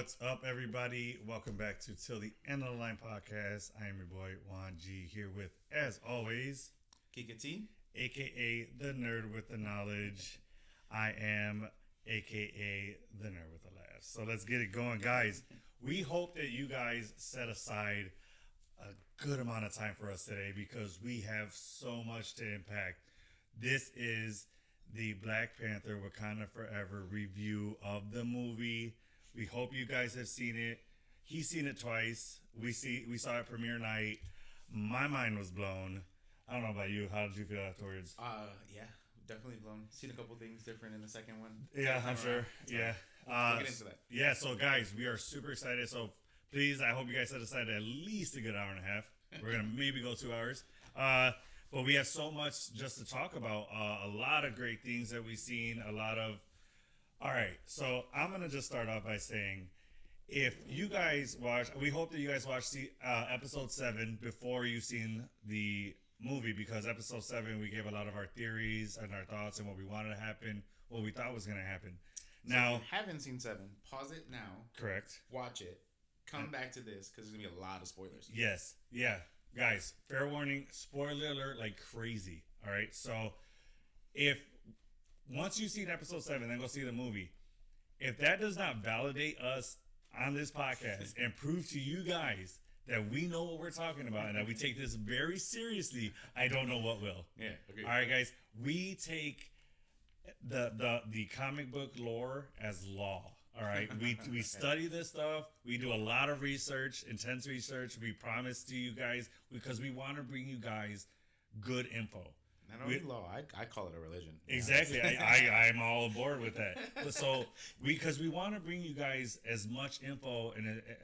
What's up, everybody? Welcome back to Till the End of the Line podcast. I am your boy Juan G here with, as always, Kikati, aka the nerd with the knowledge. I am aka the nerd with the laughs. So let's get it going, guys. We hope that you guys set aside a good amount of time for us today because we have so much to impact. This is the Black Panther Wakanda Forever review of the movie. We hope you guys have seen it. He's seen it twice. We saw it premiere night. My mind was blown. I don't know about you. How did you feel afterwards? Yeah, definitely blown. Seen a couple things different in the second one. Yeah, I'm sure. Yeah. We'll get into that. Yeah, so guys, we are super excited. So please, I hope you guys set aside at least a good hour and a half. We're going to maybe go 2 hours. But we have so much just to talk about. A lot of great things that we've seen. All right, so I'm going to just start off by saying, if you guys watch, we hope that you guys watch episode 7 before you've seen the movie, because episode 7, we gave a lot of our theories and our thoughts and what we wanted to happen, what we thought was going to happen. Now, if you haven't seen 7, pause it now. Correct. Watch it. Come back to this because there's going to be a lot of spoilers. Yes. Yeah. Guys, fair warning, spoiler alert like crazy. All right, so once you've seen episode 7, then go see the movie. If that does not validate us on this podcast and prove to you guys that we know what we're talking about and that we take this very seriously, I don't know what will. Yeah. Okay. All right, guys. We take the comic book lore as law. All right. We study this stuff. We do a lot of research, intense research. We promise to you guys because we want to bring you guys good info. Not only law, I call it a religion. Exactly. I'm all aboard with that. So because we want to bring you guys as much info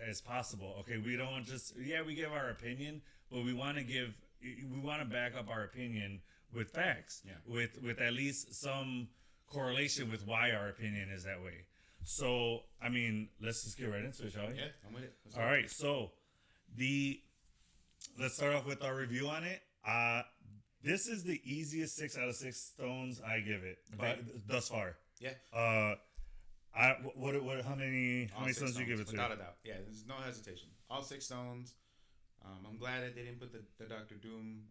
as possible. Okay, we don't just we give our opinion, but we want to back up our opinion with facts. Yeah. With at least some correlation with why our opinion is that way. So I mean, let's just get right into it, shall we? Yeah, I'm with it. All right. So let's start off with our review on it. This is the easiest 6 out of 6 stones I give it, Okay. but thus far. Yeah. How many stones do you give it to? Without a doubt. Yeah, there's no hesitation. All 6 stones. I'm glad that they didn't put the Doctor Doom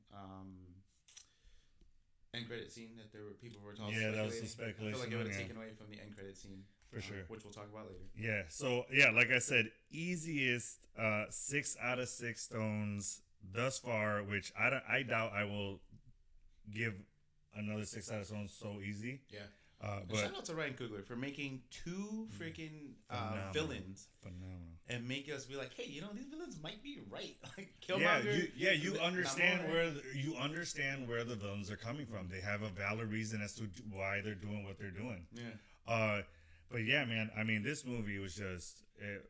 end credit scene that people were talking. Yeah, that was some speculation. I feel like it would have taken away from the end credit scene. For sure. Which we'll talk about later. Yeah. So like I said, easiest 6 out of 6 stones thus far, which I doubt I will give another 6 out of stones so easy. Yeah. But shout out to Ryan Coogler for making 2 freaking villains. Phenomenal. And make us be like, hey, these villains might be right. Like Killmonger. You understand where the villains are coming from. They have a valid reason as to why they're doing what they're doing. Yeah. But yeah, man, I mean, this movie was it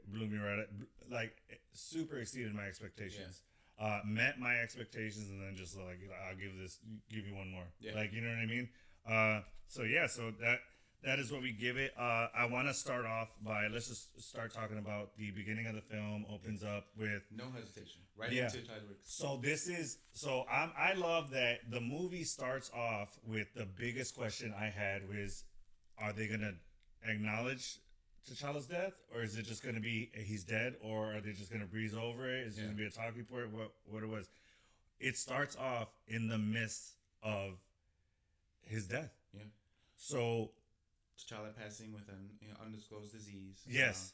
blew me right, like super exceeded my expectations. Yeah. Met my expectations, and then just like, I'll give you one more. Yeah. Like, you know what I mean? So that is what we give it. I want to start off by, let's just start talking about the beginning of the film. Opens up with no hesitation, right into title. So I love that the movie starts off with the biggest question I had was, are they gonna acknowledge T'Challa's death, or is it just going to be he's dead, or are they just going to breeze over it? Is it going to be a talking point? What it was? It starts off in the midst of his death. Yeah. So T'Challa passing with an undisclosed disease. Yes.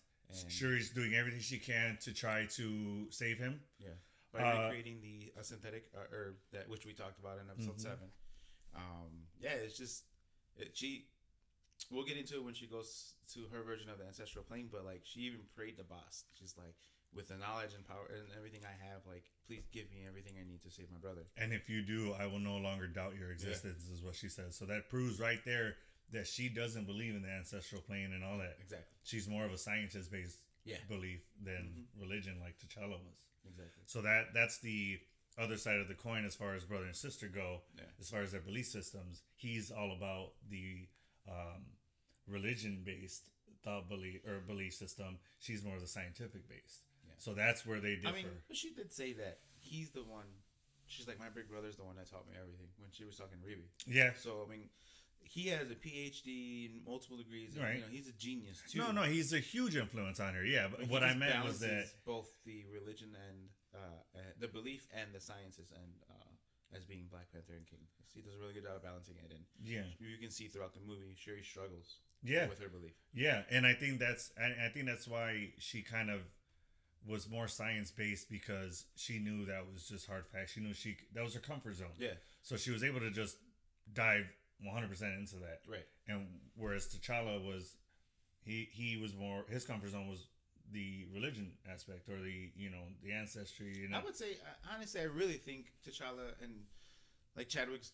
Shuri's doing everything she can to try to save him. Yeah. By recreating the synthetic herb that which we talked about in episode 7. It's just we'll get into it when she goes to her version of the ancestral plane, but like she even prayed to Boss. She's like, with the knowledge and power and everything I have, like, please give me everything I need to save my brother. And if you do, I will no longer doubt your existence, is what she says. So that proves right there that she doesn't believe in the ancestral plane and all that. Exactly. She's more of a scientist-based belief than religion like T'Challa was. Exactly. So that's the other side of the coin as far as brother and sister go. Yeah. As far as their belief systems, he's all about the religion-based belief system. She's more of the scientific-based. Yeah. So that's where they differ. I mean, but she did say that he's the one. She's like, my big brother's the one that taught me everything when she was talking to Riri. Yeah. So I mean, he has a PhD and multiple degrees. And, Right. You know, he's a genius too. No, he's a huge influence on her. Yeah, but what I meant was that both the religion and the belief and the sciences and as being Black Panther and King. He does a really good job of balancing it, and you can see throughout the movie Shuri struggles with her belief. Yeah, and I think that's why she kind of was more science based, because she knew that was just hard facts. She knew that was her comfort zone. Yeah. So she was able to just dive 100% into that. Right. And whereas T'Challa was, he was more, his comfort zone was the religion aspect, or the ancestry. You know? I would say honestly, I really think T'Challa and like Chadwick's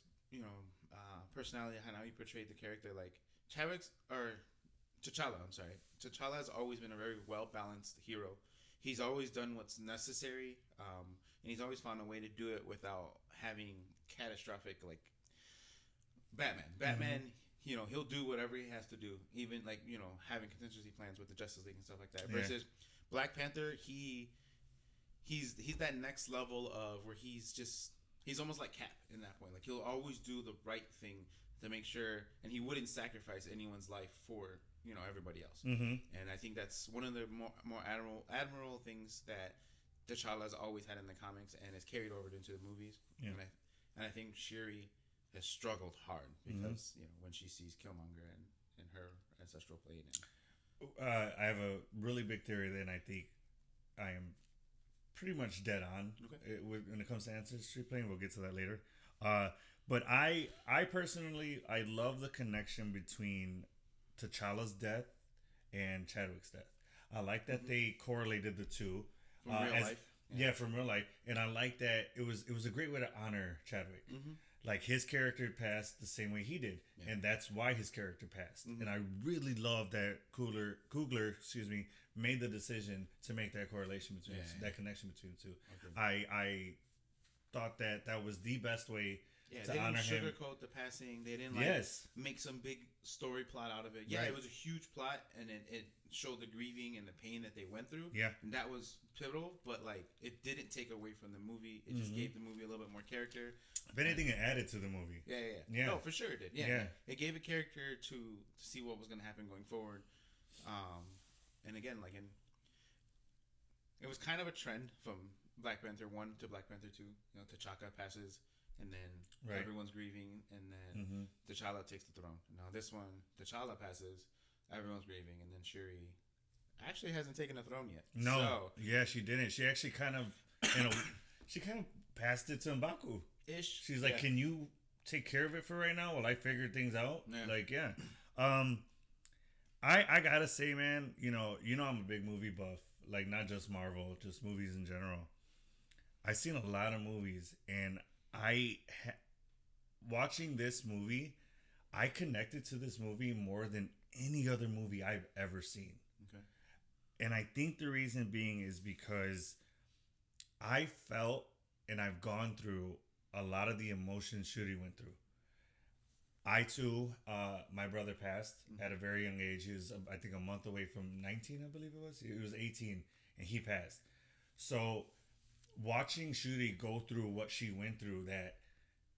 personality and how he portrayed the character, like T'Challa. I'm sorry, T'Challa has always been a very well balanced hero. He's always done what's necessary, and he's always found a way to do it without having catastrophic like Batman. Batman, he'll do whatever he has to do, even like having contingency plans with the Justice League and stuff like that. Versus Black Panther, he's that next level of where he's almost like Cap in that point. Like he'll always do the right thing to make sure, and he wouldn't sacrifice anyone's life for everybody else. Mm-hmm. And I think that's one of the more admirable things that T'Challa's always had in the comics and is carried over into the movies. Yeah. And I think Shuri has struggled hard because when she sees Killmonger and her ancestral plane. I have a really big theory that I think I am pretty much dead on when it comes to ancestry plane. We'll get to that later. But I personally, I love the connection between T'Challa's death and Chadwick's death. I like that they correlated the two from real life. Yeah, from real life, and I like that it was a great way to honor Chadwick. Mm-hmm. Like his character passed the same way he did, and that's why his character passed. Mm-hmm. And I really love that Coogler, made the decision to make that correlation between that connection between the two. Okay. I thought that was the best way. Yeah, to they honor didn't him. sugarcoat the passing. They didn't make some big story plot out of it. Yeah, right. It was a huge plot, and it showed the grieving and the pain that they went through. Yeah, and that was pivotal. But like, it didn't take away from the movie. It just gave the movie a little bit more character. If anything, it added to the movie. Yeah. No, for sure it did. Yeah. It gave a character to see what was going to happen going forward. And again, it was kind of a trend from Black Panther 1 to Black Panther 2. T'Chaka passes. And then everyone's grieving, and then T'Challa takes the throne. Now this one, T'Challa passes, everyone's grieving, and then Shuri actually hasn't taken the throne yet. No, she didn't. She actually kind of, she kind of passed it to M'Baku. Ish. She's like, "Can you take care of it for right now while I figure things out?" Yeah. I gotta say, man, I'm a big movie buff. Like not just Marvel, just movies in general. I've seen a lot of movies, and watching this movie, I connected to this movie more than any other movie I've ever seen. Okay. And I think the reason being is because I felt and I've gone through a lot of the emotions Shuri went through. I too, my brother passed at a very young age. He was, I think, a month away from 19, I believe it was. He was 18 and he passed. So watching Shuri go through what she went through, that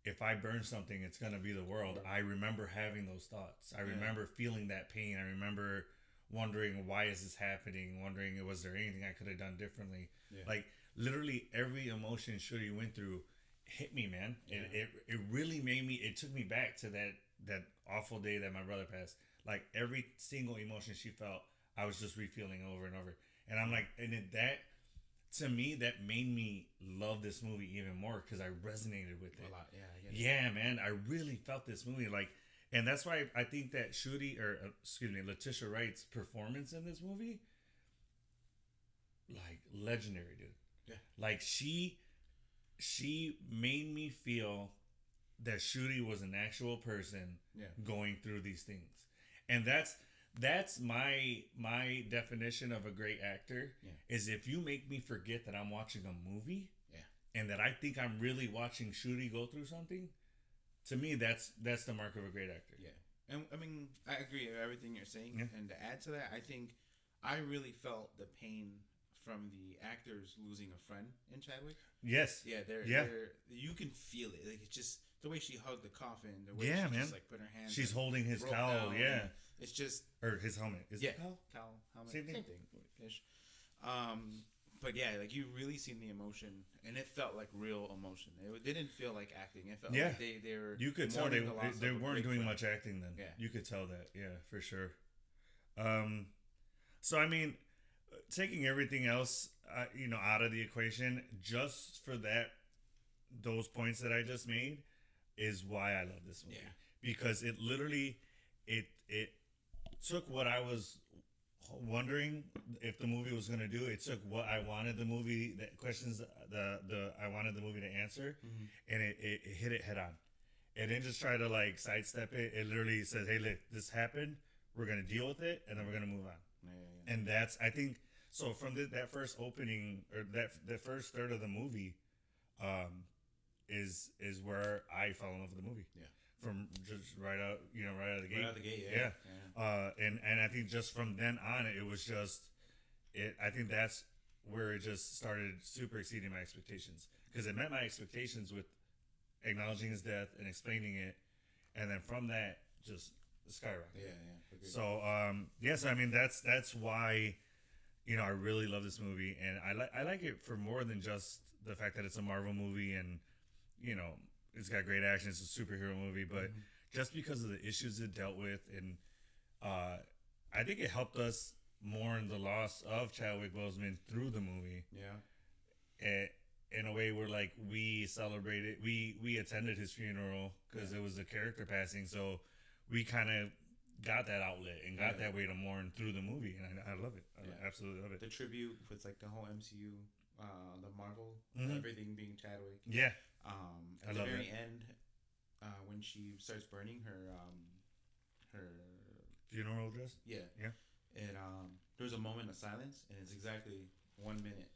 if I burn something, it's going to be the world. I remember having those thoughts. I remember feeling that pain. I remember wondering, why is this happening? Wondering, was there anything I could have done differently? Yeah. Like, literally every emotion Shuri went through hit me, man. Yeah. It really made me, it took me back to that awful day that my brother passed. Like, every single emotion she felt, I was just re-feeling over and over. And I'm like, to me, that made me love this movie even more because I resonated with it. A lot, yeah, man. I really felt this movie. Like, and that's why I think that Leticia Wright's performance in this movie, like, legendary, dude. Yeah. Like, she made me feel that Shuri was an actual person going through these things. And that's my definition of a great actor, is if you make me forget that I'm watching a movie and that I think I'm really watching Shuri go through something. To me, that's the mark of a great actor. Yeah. And I mean, I agree with everything you're saying. Yeah. And to add to that, I think I really felt the pain from the actors losing a friend in Chadwick. Yes. Yeah, you can feel it. Like, it's just the way she hugged the coffin, the way Yeah, she man. just like put her hands. She's holding his cowl. Yeah, it's just or his helmet. Is yeah, it cowl? helmet, Same thing. Ish. But yeah, like you really seen the emotion, and it felt like real emotion. It didn't feel like acting. It felt like they were. You could tell they weren't doing much acting then. Yeah, you could tell that. Yeah, for sure. So I mean, taking everything else, out of the equation, just for those points that I just made, is why I love this movie. Yeah. Because it literally, it took what I was wondering if the movie was going to do. It took what I wanted the movie, the questions I wanted the movie to answer, and it hit it head on. It didn't just try to like sidestep it. It literally says, "Hey, look, this happened. We're going to deal with it, and then we're going to move on." Yeah. And that's, I think, so from that first opening, or that first third of the movie, is where I fell in love with the movie. Yeah. From just right out of the gate. Right out of the gate, yeah. And I think just from then on, it was just I think that's where it just started super exceeding my expectations, because it met my expectations with acknowledging his death and explaining it, and then from that just skyrocketed. Yeah. Agreed. So yes, I mean that's why I really love this movie, and I like it for more than just the fact that it's a Marvel movie and it's got great action. It's a superhero movie, but just because of the issues it dealt with, and I think it helped us mourn the loss of Chadwick Boseman through the movie. Yeah. In a way where like we celebrated, we attended his funeral because it was a character passing, so we kind of got that outlet and got that way to mourn through the movie, and I love it. I absolutely love it. The tribute with like the whole MCU, the Marvel, everything being Chadwick. Yeah. At the very end, when she starts burning her funeral dress. Yeah. And there was a moment of silence, and it's exactly 1 minute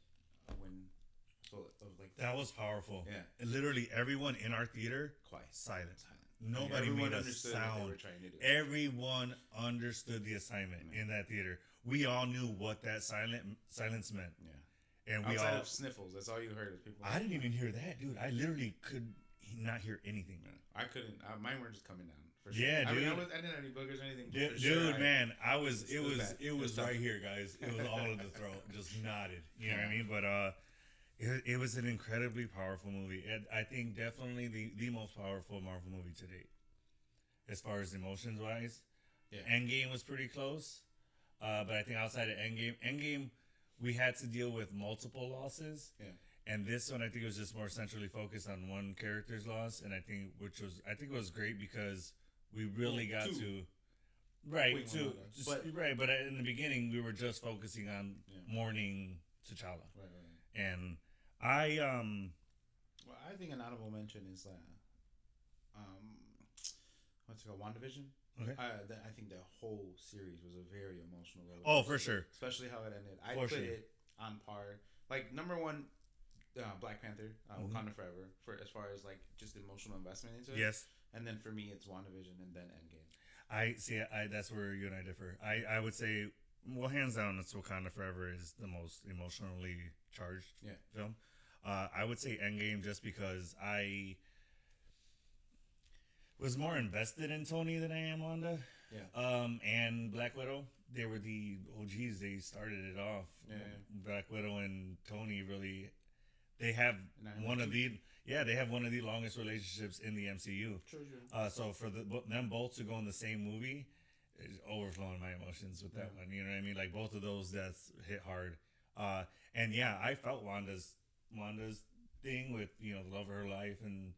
that was powerful. Yeah. And literally everyone in our theater quiet, silent. Nobody made a sound. Everyone understood the assignment in that theater. We all knew what that silence meant. Yeah. And outside of sniffles, that's all you heard. People. I didn't even hear that, dude. I literally could not hear anything. Yeah. I couldn't. Mine were just coming down. For sure. Yeah, dude. I didn't have any boogers or anything. Dude, man, it was right here, guys. It was all in the throat, just nodded. You know what I mean? But it was an incredibly powerful movie. And I think definitely the most powerful Marvel movie to date, as far as emotions wise. Yeah. Endgame was pretty close, but I think outside of Endgame, we had to deal with multiple losses. Yeah. And this one, I think, was just more centrally focused on one character's loss, and I think it was great because we really got to right to but in the beginning we were just focusing on mourning T'Challa. Right. And I well, I think an honorable mention is what's it called, WandaVision. Okay. I think the whole series was a very emotional. Oh, for sure. Especially how it ended. I put it on par. Like number one, Black Panther, Wakanda Forever, for as far as like just emotional investment into it. Yes. And then for me, it's WandaVision and then Endgame. I see. That's where you and I differ. I would say, well, hands down, it's Wakanda Forever is the most emotionally charged film. I would say Endgame just because I was more invested in Tony than I am Wanda. Yeah. And Black Widow, they were the OGs. They started it off. Yeah. Black Widow and Tony really, they have one of the longest relationships in the MCU. True. So for them both to go in the same movie, is overflowing my emotions with that one. You know what I mean? Like both of those deaths hit hard. And yeah, I felt Wanda's thing with the love of her life and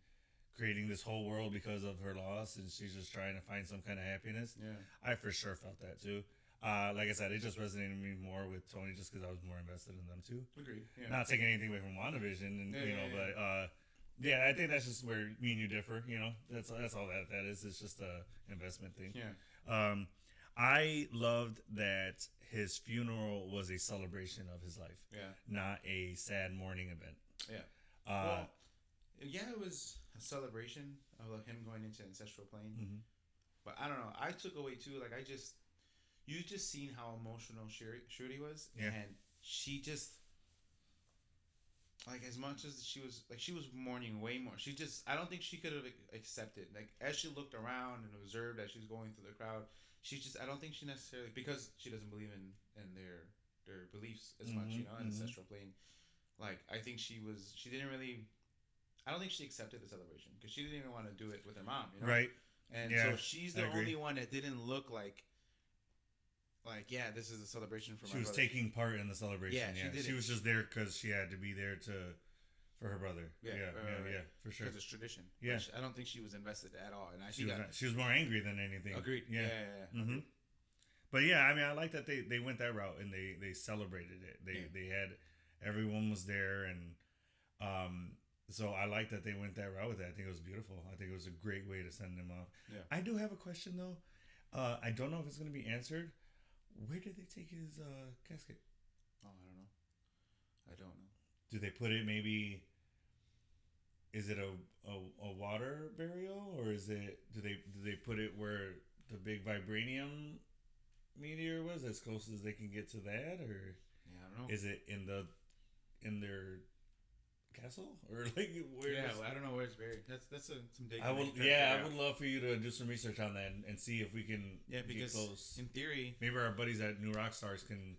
creating this whole world because of her loss, and she's just trying to find some kind of happiness. Yeah, I for sure felt that too. Like I said, it just resonated with me more with Tony just because I was more invested in them too. Agreed. Yeah. Not taking anything away from WandaVision, and but I think that's just where me and you differ. That's all that is. It's just a investment thing. Yeah. I loved that his funeral was a celebration of his life. Yeah. Not a sad mourning event. Yeah. It was a celebration of him going into ancestral plane. Mm-hmm. But I don't know. I took away too. Like you just seen how emotional Shuri was, and she just. like as much as she was mourning way more. She just I don't think she could have accepted like as she looked around and observed as she's going through the crowd. She just I don't think she necessarily because she doesn't believe in their beliefs as much, you know, in ancestral plane. Like I think she didn't really. I don't think she accepted the celebration because she didn't even want to do it with her mom, you know. Right. And so she's the only one that didn't look like yeah, this is a celebration for my brother. She was taking part in the celebration. Yeah, yeah. She was just there because she had to be there for her brother. Yeah, for sure. Because it's tradition. Yeah, I don't think she was invested at all, and she was more angry than anything. Agreed. Yeah. Mm-hmm. But yeah, I mean, I like that they went that route and they celebrated it. They had everyone was there, and so I like that they went that route with that. I think it was beautiful. I think it was a great way to send them off. Yeah. I do have a question though. I don't know if it's going to be answered. Where did they take his casket? Oh, I don't know. Do they put it maybe? Is it a water burial or is it? Do they put it where the big vibranium meteor was, as close as they can get to that, or yeah, I don't know. Is it in their castle or like where? Yeah, well, I don't know where it's buried. That's some digging. I would love for you to do some research on that and see if we can because get close. In theory, maybe our buddies at New Rockstars can.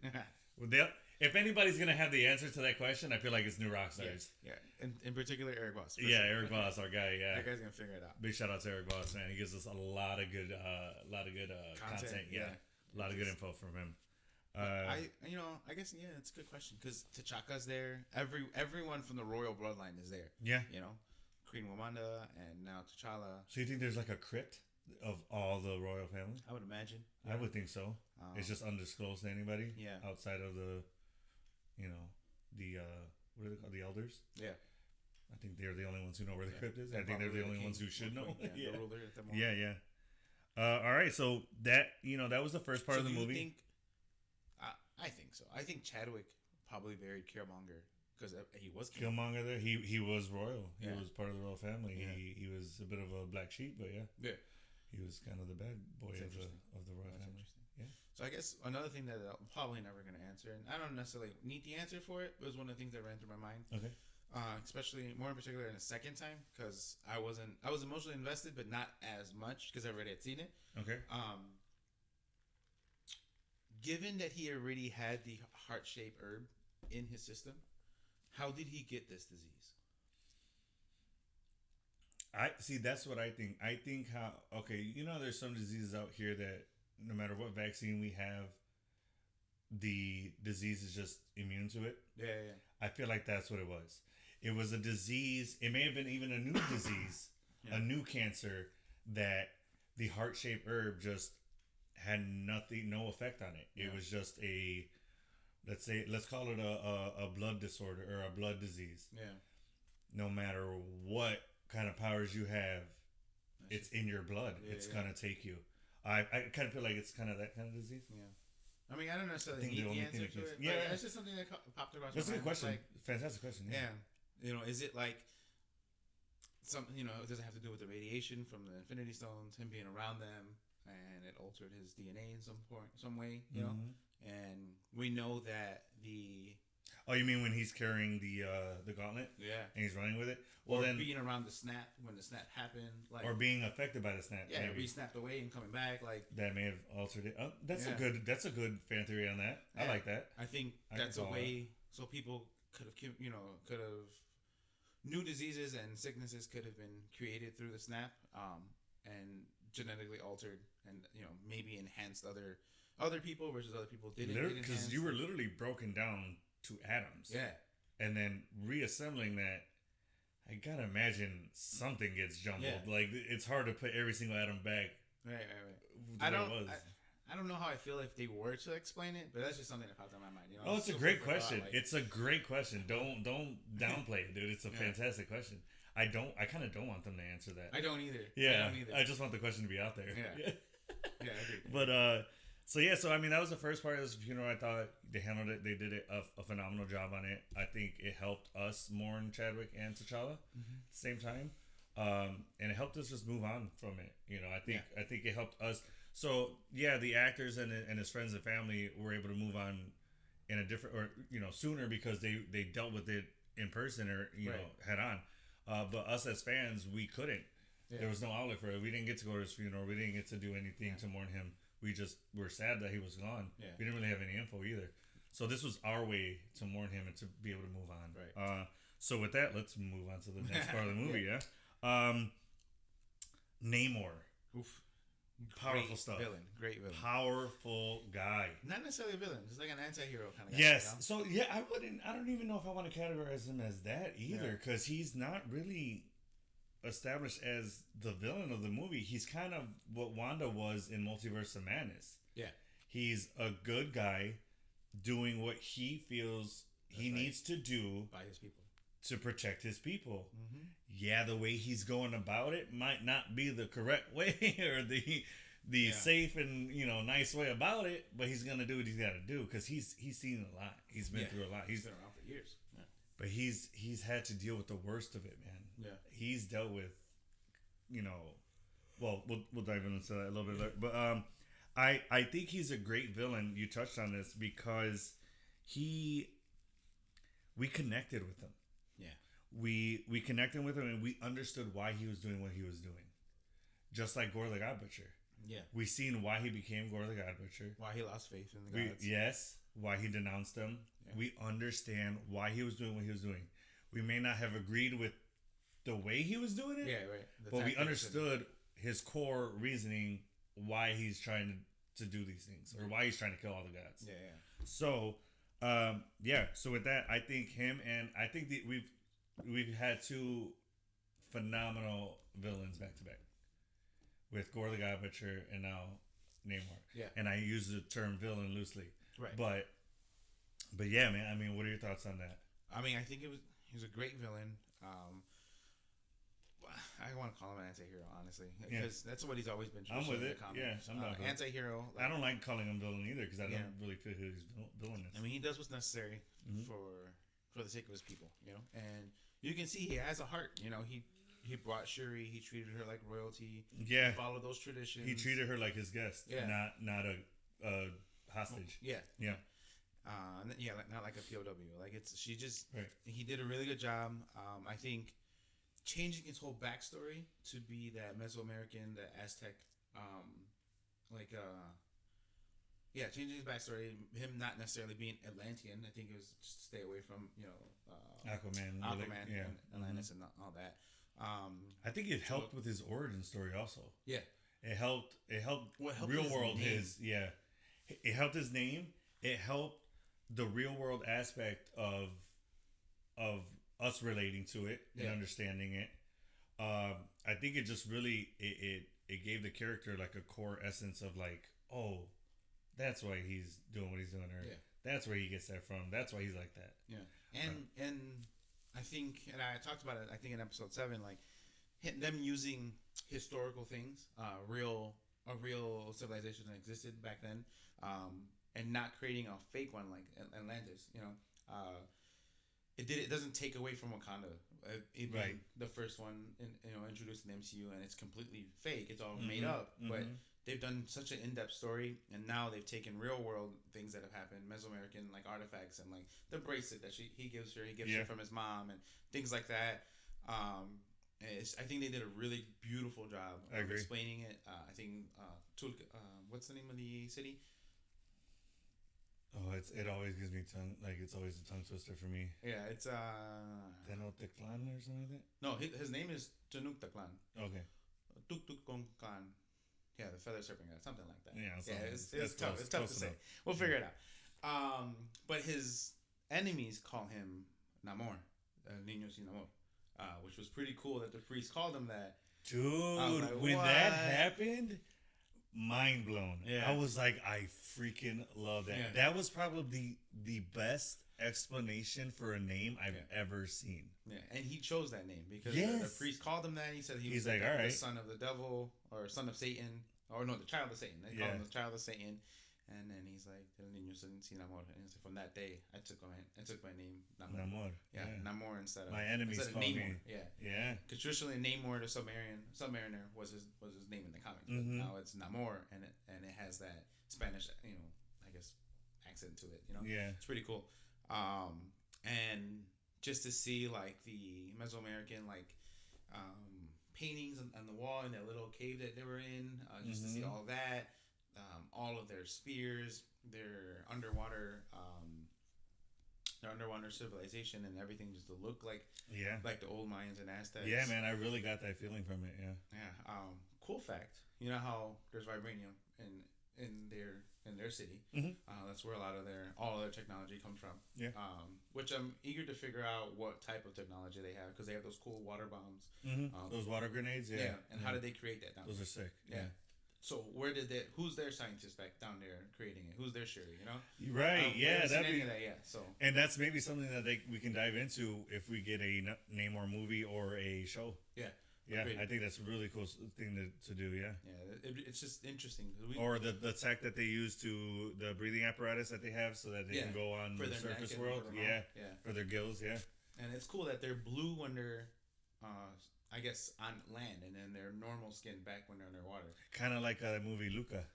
If anybody's gonna have the answer to that question, I feel like it's New Rockstars. Yeah. In particular, Eric Voss. Yeah, sure. Eric Voss, our guy. Yeah, that guy's gonna figure it out. Big shout out to Eric Voss, man. He gives us a lot of good content. Yeah, a lot of good info from him. I guess it's a good question because T'Chaka's there. Everyone from the royal bloodline is there. Yeah, you know, Queen Wakanda and now T'Challa. So you think there's like a crypt of all the royal family? I would imagine. Yeah. I would think so. It's just undisclosed to anybody. Yeah, outside of the, the what are they called? The elders. Yeah. I think they're the only ones who know where the crypt is. I think they're the only ones who should know. The ruler at the moment. Yeah. All right, so that that was the first part of the movie. I think so. I think Chadwick probably buried Killmonger because he was Killmonger. There, he was royal. He Yeah. was part of the royal family. Yeah. He was a bit of a black sheep, but yeah, he was kind of the bad boy of the royal family. Yeah. So I guess another thing that I'm probably never going to answer, and I don't necessarily need the answer for it, but it was one of the things that ran through my mind. Okay. Especially more in particular in the second time because I was emotionally invested, but not as much because I already had seen it. Okay. Given that he already had the heart-shaped herb in his system, how did he get this disease? I see. That's what I think. I think there's some diseases out here that no matter what vaccine we have, the disease is just immune to it. Yeah. I feel like that's what it was. It was a disease. It may have been even a new disease, a new cancer that the heart-shaped herb just had no effect on it. It was just let's call it a blood disorder or a blood disease. Yeah. No matter what kind of powers you have, it's in your blood. It's gonna take you. I kind of feel like it's kind of that kind of disease. Yeah. I mean, I don't necessarily need the answer to it. Yeah, it's just something that popped across my mind. That's a good question. Fantastic question. Yeah. Is it like something? It doesn't have to do with the radiation from the Infinity Stones, him being around them, and it altered his DNA in some way. You know, and we know that the. Oh, you mean when he's carrying the gauntlet? Yeah. And he's running with it? Well, then being around the snap when the snap happened, or being affected by the snap. Yeah, maybe. He snapped away and coming back, that may have altered it. That's a good fan theory on that. I like that. I think that's a way so people could have new diseases and sicknesses could have been created through the snap, and genetically altered, and maybe enhanced other people versus other people didn't. Because you were literally broken down to atoms. Yeah. And then reassembling that, I gotta imagine something gets jumbled. Yeah. Like it's hard to put every single atom back. Right. I don't know how I feel if they were to explain it, but that's just something that popped in my mind. It's a great question. It's a great question. Don't downplay it, dude. It's a fantastic question. I kind of don't want them to answer that. I don't either. Yeah. I just want the question to be out there. Yeah. Yeah. I agree. But So I mean that was the first part of this funeral. I thought they handled it. They did a phenomenal job on it. I think it helped us mourn Chadwick and T'Challa at the same time, and it helped us just move on from it. I think it helped us. So the actors and his friends and family were able to move on in a different sooner because they dealt with it in person or know head on. But us as fans, we couldn't. Yeah. There was no outlet for it. We didn't get to go to his funeral. We didn't get to do anything to mourn him. We just were sad that he was gone. Yeah. We didn't really have any info either. So this was our way to mourn him and to be able to move on. Right. So with that, let's move on to the next part of the movie. Namor. Oof. Powerful stuff. Great villain. Powerful guy. Not necessarily a villain. Just like an anti-hero kind of guy. Yes. So yeah, I don't even know if I want to categorize him as that either, because he's not really established as the villain of the movie. He's kind of what Wanda was in Multiverse of Madness. Yeah. He's a good guy doing what he feels he needs to do by his people to protect his people. Mm-hmm. Yeah, the way he's going about it might not be the correct way or the safe and nice way about it, but he's gonna do what he's got to do because he's seen a lot. He's been through a lot. He's been around for years. Yeah. But he's had to deal with the worst of it, man. Yeah, he's dealt with, well, we'll dive into that a little bit later. But I think he's a great villain. You touched on this because we connected with him. Yeah. We connected with him and we understood why he was doing what he was doing. Just like Gore the God Butcher. Yeah. We seen why he became Gore the God Butcher. Why he lost faith in the gods. Yes. Why he denounced them. Yeah. We understand why he was doing what he was doing. We may not have agreed with the way he was doing it. Yeah, right. But we understood his core reasoning why he's trying to do these things or why he's trying to kill all the gods. Yeah, yeah. So, so with that, I think him and I think that we've had two phenomenal villains back to back with Gore the God Butcher and now Namor. Yeah. And I use the term villain loosely. Right. But yeah, man. I mean, what are your thoughts on that? I mean, I think he was a great villain. I want to call him an anti-hero, honestly, because that's what he's always been. I'm with it. Yeah, I'm not anti-hero. I don't like calling him villain either because I don't really fit his villainous. I mean, he does what's necessary for the sake of his people, and you can see he has a heart. He brought Shuri. He treated her like royalty. Yeah, he followed those traditions. He treated her like his guest. Yeah, not a hostage. Yeah, yeah. Not like a POW. Like he did a really good job. I think changing his whole backstory to be that Mesoamerican, the Aztec, changing his backstory, him not necessarily being Atlantean. I think it was just to stay away from Aquaman, and Atlantis and all that. I think it helped with his origin story also. Yeah, it helped real world name. It helped his name. It helped the real world aspect of us relating to it and understanding it. I think it just really it gave the character like a core essence of like, oh, that's why he's doing what he's doing, or that's where he gets that from. That's why he's like that. Yeah, and I think, and I talked about it, I think in episode 7, like them using historical things, a real civilization that existed back then, and not creating a fake one like Atlantis. It doesn't take away from Wakanda. Right. The first one, introduced in the MCU, and it's completely fake. It's all made up. Mm-hmm. But they've done such an in-depth story, and now they've taken real-world things that have happened, Mesoamerican like artifacts, and like the bracelet that he gives her from his mom, and things like that. I think they did a really beautiful job of explaining it. I think what's the name of the city? Oh, it always gives me it's always a tongue twister for me. Yeah, it's Tenochtitlan or something like that. No, his name is Tenochtitlan. Okay. Tuktukongkan. Yeah, the feather serpent guy, something like that. Yeah, it's tough. It's tough to say. We'll figure it out. But his enemies call him Namor, Niño Sin Namor, which was pretty cool that the priest called him that. Dude, like, when that happened, mind blown. Yeah. I was like, I freaking love that. Yeah. That was probably the best explanation for a name I've ever seen. Yeah, and he chose that name because the priest called him that. He said he was like, all right, the son of the devil or son of Satan, or no, the child of Satan. They called him the child of Satan. And then he's like, El Niño Sin Amor. And so from that day, I took my name Namor. Yeah, Namor instead of my enemies called Namor. Me. Yeah. Because traditionally Namor, the Submariner, was his name in the comics. But now it's Namor, and it has that Spanish, I guess, accent to it. Yeah, it's pretty cool. And just to see like the Mesoamerican like paintings on the wall in that little cave that they were in, just to see all of their spears, their underwater civilization, and everything just to look like the old Mayans and Aztecs. Yeah, man, I really got that feeling from it. Yeah. Yeah. Cool fact. You know how there's vibranium in their city. That's where all of their technology comes from. Yeah. Which I'm eager to figure out what type of technology they have, because they have those cool water bombs. Those water grenades. Yeah. And how did they create that down Those there? are sick. Yeah. So who's their scientist back down there creating it? Who's their Shuri? You know. Right. That'd be. That yet, so. And that's maybe something that we can dive into if we get a Namor movie or a show. Yeah. Yeah, I think that's a really cool thing to do. Yeah. Yeah, it's just interesting. Or the tech that they use the breathing apparatus that they have, so that they can go on the surface world. Yeah. For their gills. Yeah. And it's cool that they're blue when they're, I guess, on land, and then they're normal skin back when they're underwater. Kind of like a movie Luca.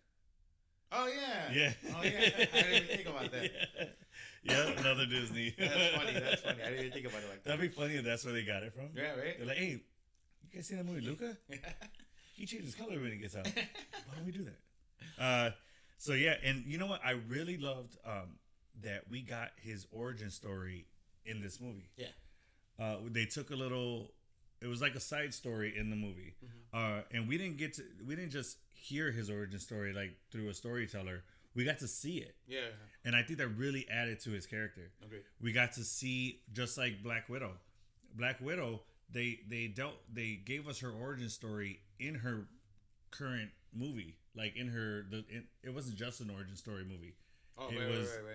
Oh yeah. Yeah. Oh yeah. I didn't even think about that. Yeah, another Disney. That's funny. I didn't even think about it like that. That'd be funny if that's where they got it from. Yeah, right. They're like, hey, you guys see that movie Luca? He changes color when he gets out. Why don't we do that? So yeah, and you know what? I really loved that we got his origin story in this movie. Yeah. They took a little. It was like a side story in the movie, and we didn't just hear his origin story like through a storyteller. We got to see it. Yeah. And I think that really added to his character. Okay. We got to see, just like Black Widow. Black Widow, they gave us her origin story in her current movie. Like it wasn't just an origin story movie. Oh,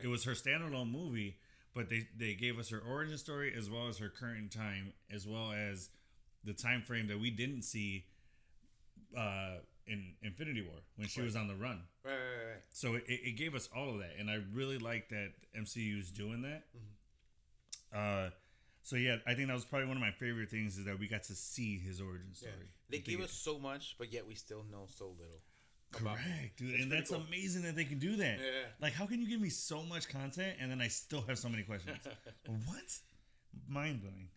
It was her standalone movie, but they gave us her origin story as well as her current time, as well as the time frame that we didn't see in Infinity War when she was on the run. Right. So it gave us all of that, and I really like that MCU's doing that. So yeah, I think that was probably one of my favorite things, is that we got to see his origin story. Yeah. They gave us so much, but yet we still know so little. Correct, dude, and that's cool. Amazing that they can do that. Yeah. Like, how can you give me so much content and then I still have so many questions? What? Mind blowing.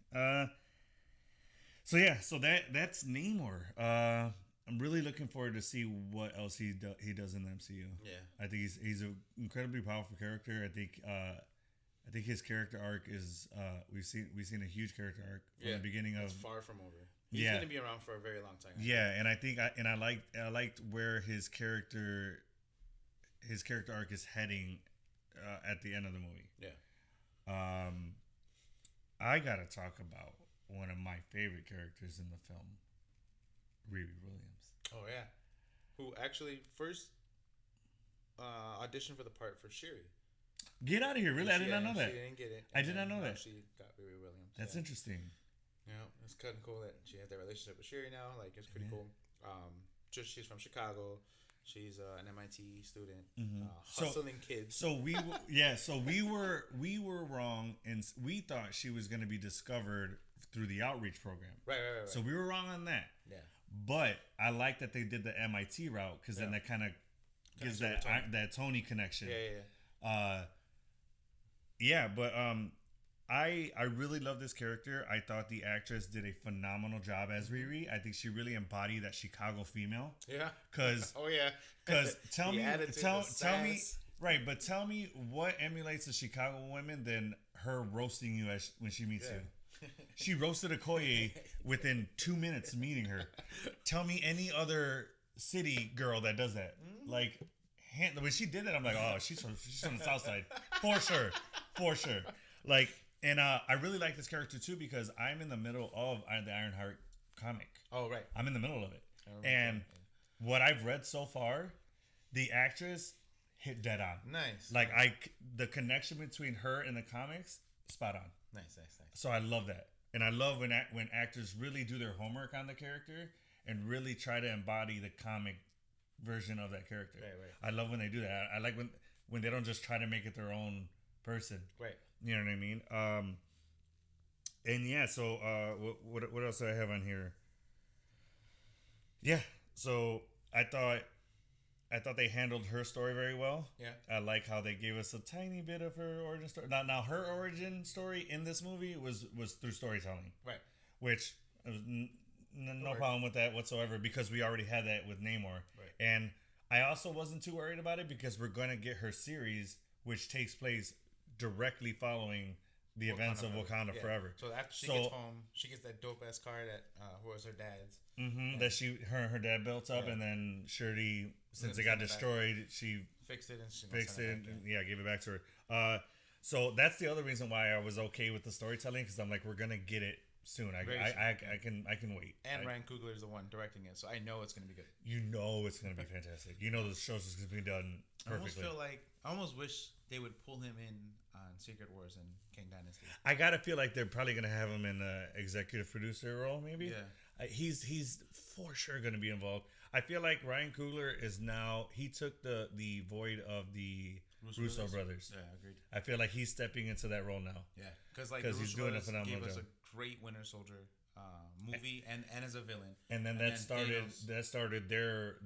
So that's Namor. I'm really looking forward to see what else he does in the MCU. Yeah, I think he's an incredibly powerful character. I think his character arc is we've seen a huge character arc from the beginning of. It's far from over. He's going to be around for a very long time. Yeah, and I think I liked where his character arc is heading at the end of the movie. Yeah. I gotta talk about one of my favorite characters in the film, Riri Williams. Oh yeah, who actually first auditioned for the part for Shuri. Get out of here! Really, I did not know that. She didn't get it. I did not know that. She got Riri Williams. That's interesting. Yeah, it's kind of cool that she has that relationship with Shuri now. Like, it's pretty cool. She's from Chicago. She's an MIT student, hustling kids. So we were wrong, and we thought she was going to be discovered through the outreach program. Right. So we were wrong on that. Yeah. But I like that they did the MIT route, because then that kind of gives that Tony connection. Yeah. But I really love this character. I thought the actress did a phenomenal job as Riri. I think she really embodied that Chicago female. Yeah. Cause tell me right, but tell me what emulates a Chicago woman than her roasting you when she meets you. She roasted Okoye within 2 minutes of meeting her. Tell me any other city girl that does that. Like, when she did that, I'm like, oh, she's from the South Side for sure. Like. And I really like this character too, because I'm in the middle of the Ironheart comic. Oh, right. I'm in the middle of it. And what I've read so far, the actress hit dead on. Nice. Like, the connection between her and the comics, spot on. Nice. So I love that. And I love when actors really do their homework on the character and really try to embody the comic version of that character. Right. I love when they do that. I like when they don't just try to make it their own person. Right. You know what I mean? And yeah, so what else do I have on here? Yeah, so I thought I thought they handled her story very well. Yeah. I like how they gave us a tiny bit of her origin story. Now her origin story in this movie was through storytelling, Right. which no problem with that whatsoever because we already had that with Namor. Right. And I also wasn't too worried about it because we're going to get her series, which takes place directly following the events of Wakanda Forever. So after she gets home, she gets that dope ass car that was her dad's. Mm-hmm. That her dad built up, and then Shuri, since it got destroyed, she fixed it and gave it back to her. So that's the other reason why I was okay with the storytelling because I'm like, we're gonna get it soon. I can wait. And Ryan Coogler is the one directing it, so I know it's gonna be good. You know it's gonna be fantastic. You know the show's is gonna be done perfectly. I almost wish they would pull him in on Secret Wars and King Dynasty. I gotta feel like they're probably gonna have him in the executive producer role, maybe. Yeah. He's for sure gonna be involved. I feel like Ryan Coogler is now. He took the void of the Russo brothers. Yeah, agreed. I feel like he's stepping into that role now. Yeah, because he's doing a phenomenal gave us job. A great Winter Soldier movie and as a villain. And then that started their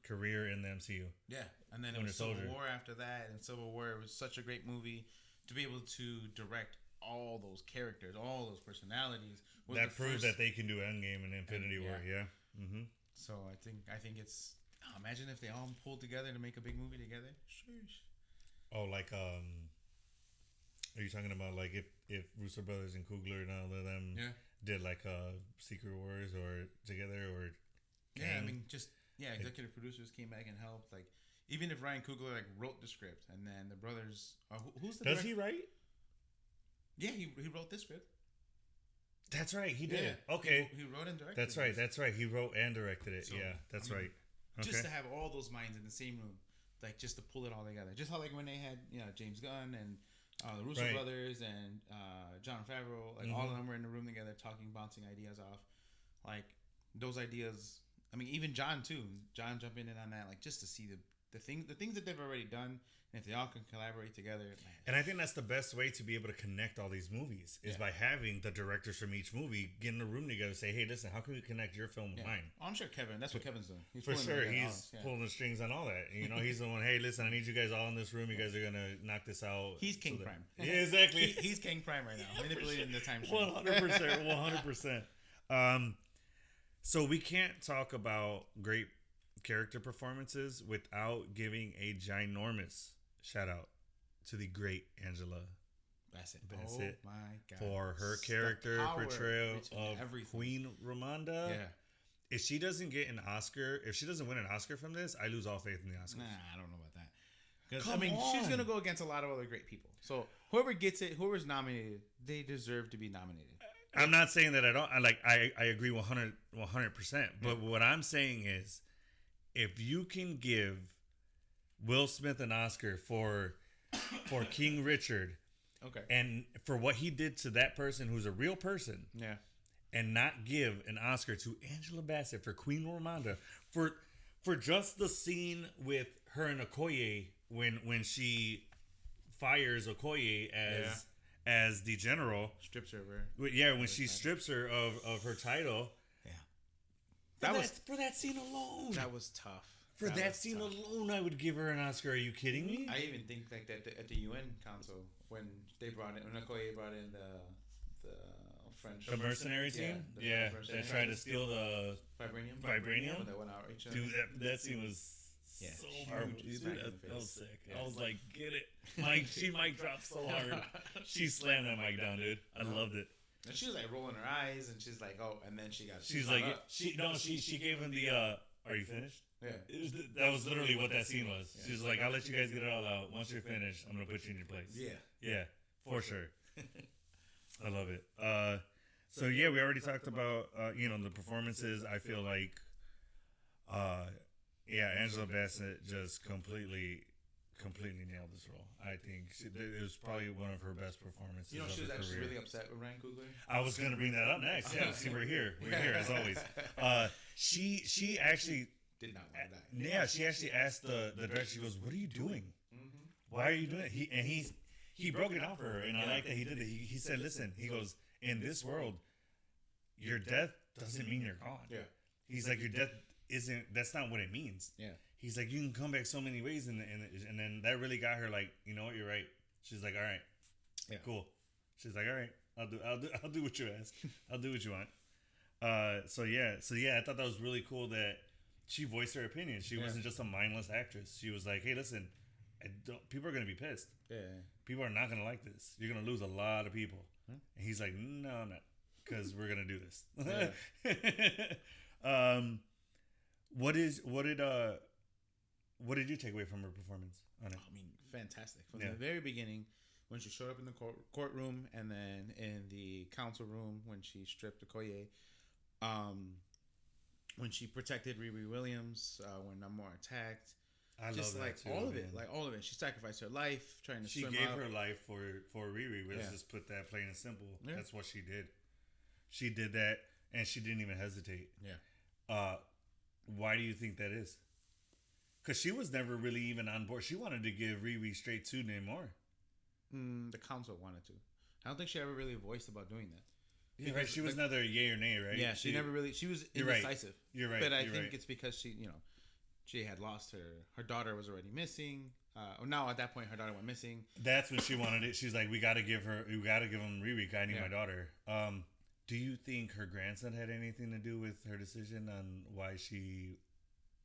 career in the MCU. Yeah, and then it was Civil War after that, and Civil War was such a great movie to be able to direct all those characters, all those personalities. That proves that they can do Endgame and Infinity War. Yeah. Mm-hmm. So I think it's. Imagine if they all pulled together to make a big movie together. Sheesh. Oh, like are you talking about like if Russo brothers and Coogler and all of them did like Secret Wars or together or I mean just executive producers came back and helped, like even if Ryan Coogler like wrote the script and then the brothers who's the does he write? Yeah, he wrote this script. That's right, he did. Yeah. Okay, he wrote and directed. That's right. He wrote and directed it. So, that's right. Okay. Just to have all those minds in the same room, like just to pull it all together. Just how like when they had James Gunn and the Russo brothers and Jon Favreau, like all of them were in the room together talking, bouncing ideas off. Like those ideas. I mean, even John too. John jumping in on that, like just to see the things that they've already done. And if they all can collaborate together, man. And I think that's the best way to be able to connect all these movies is by having the directors from each movie get in a room together and say, hey, listen, how can we connect your film with mine? Oh, I'm sure that's what Kevin's doing. He's pulling the strings on all that. You know, he's the one, hey, listen, I need you guys all in this room. You guys are going to knock this out. He's King Prime. Yeah, exactly. He's King Prime right now. Manipulating the time stream. 100%. So we can't talk about great character performances without giving a ginormous shout out to the great Angela Bassett. Oh my God. For her character portrayal of Queen Ramonda. Yeah. If she doesn't get an Oscar, if she doesn't win an Oscar from this, I lose all faith in the Oscars. Nah, I don't know about that. Because she's gonna go against a lot of other great people. So whoever gets it, whoever's nominated, they deserve to be nominated. I'm not saying that I don't. I agree 100%. But what I'm saying is, if you can give Will Smith an Oscar for King Richard, okay, and for what he did to that person who's a real person, and not give an Oscar to Angela Bassett for Queen Ramonda for just the scene with her and Okoye when she fires Okoye as the general, strips her of her. When she strips her of her title. Yeah. For that scene alone. That was tough. For that scene alone, I would give her an Oscar. Are you kidding me? I even think like that at the UN Council when Okoye brought in the French mercenary team. They tried to steal the vibranium. That went out each other. Dude, that scene was so hard. That was sick. I was like, get it. She mic dropped so hard. She slammed that mic down, dude. I loved it. And she was like rolling her eyes, and she's like, oh, and then she's like, she gave him the, are you finished? Yeah. That was literally what that scene was. She was like, I'll let you guys get it all out. Once you're finished, I'm going to put you in your place. Yeah, for sure. I love it. So we already talked about, the performances. I feel like, Angela Bassett just completely nailed this role. I think it was probably one of her best performances. You know, she was actually really upset with Ryan Coogler. I was going to bring that up next. Yeah, see, we're here. We're here as always. She actually did not want that. Yeah, she actually asked the director. She goes, "What are you doing? Why are you doing it?" He broke it down for her, and I like that he did it. He said, "Listen," he goes, "In this world, your death doesn't mean you're gone." Yeah. He's like, "Your death that's not what it means. Yeah. He's like, you can come back so many ways, and then that really got her like, you know what, you're right. She's like, all right, Yeah. cool. She's like, all right, I'll do what you ask. I'll do what you want. So yeah, I thought that was really cool that she voiced her opinion. She wasn't just a mindless actress. She was like, hey, listen, people are gonna be pissed. Yeah. People are not gonna like this. You're gonna lose a lot of people. And he's like, no, I'm not, because we're gonna do this. Yeah. What did you take away from her performance on it? I mean, fantastic. From the very beginning, when she showed up in the courtroom, and then in the council room when she stripped Okoye, when she protected Riri Williams, when Namor attacked. I just love like that too, all of man. it, like all of it. She sacrificed her life trying to. She swim gave out. her life for Riri. Let's just put that plain and simple. Yeah. That's what she did. She did that, and she didn't even hesitate. Yeah. Why do you think that is? Because she was never really even on board. She wanted to give Riri straight to Namor. The council wanted to. I don't think she ever really voiced about doing that. Yeah, right. She was neither yay or nay, right? Yeah, she never really. She was indecisive. You're right. But I think it's because she had lost her daughter was already missing. Now at that point, her daughter went missing. That's when she wanted it. She's like, we got to give him Riri. I need my daughter. Do you think her grandson had anything to do with her decision on why she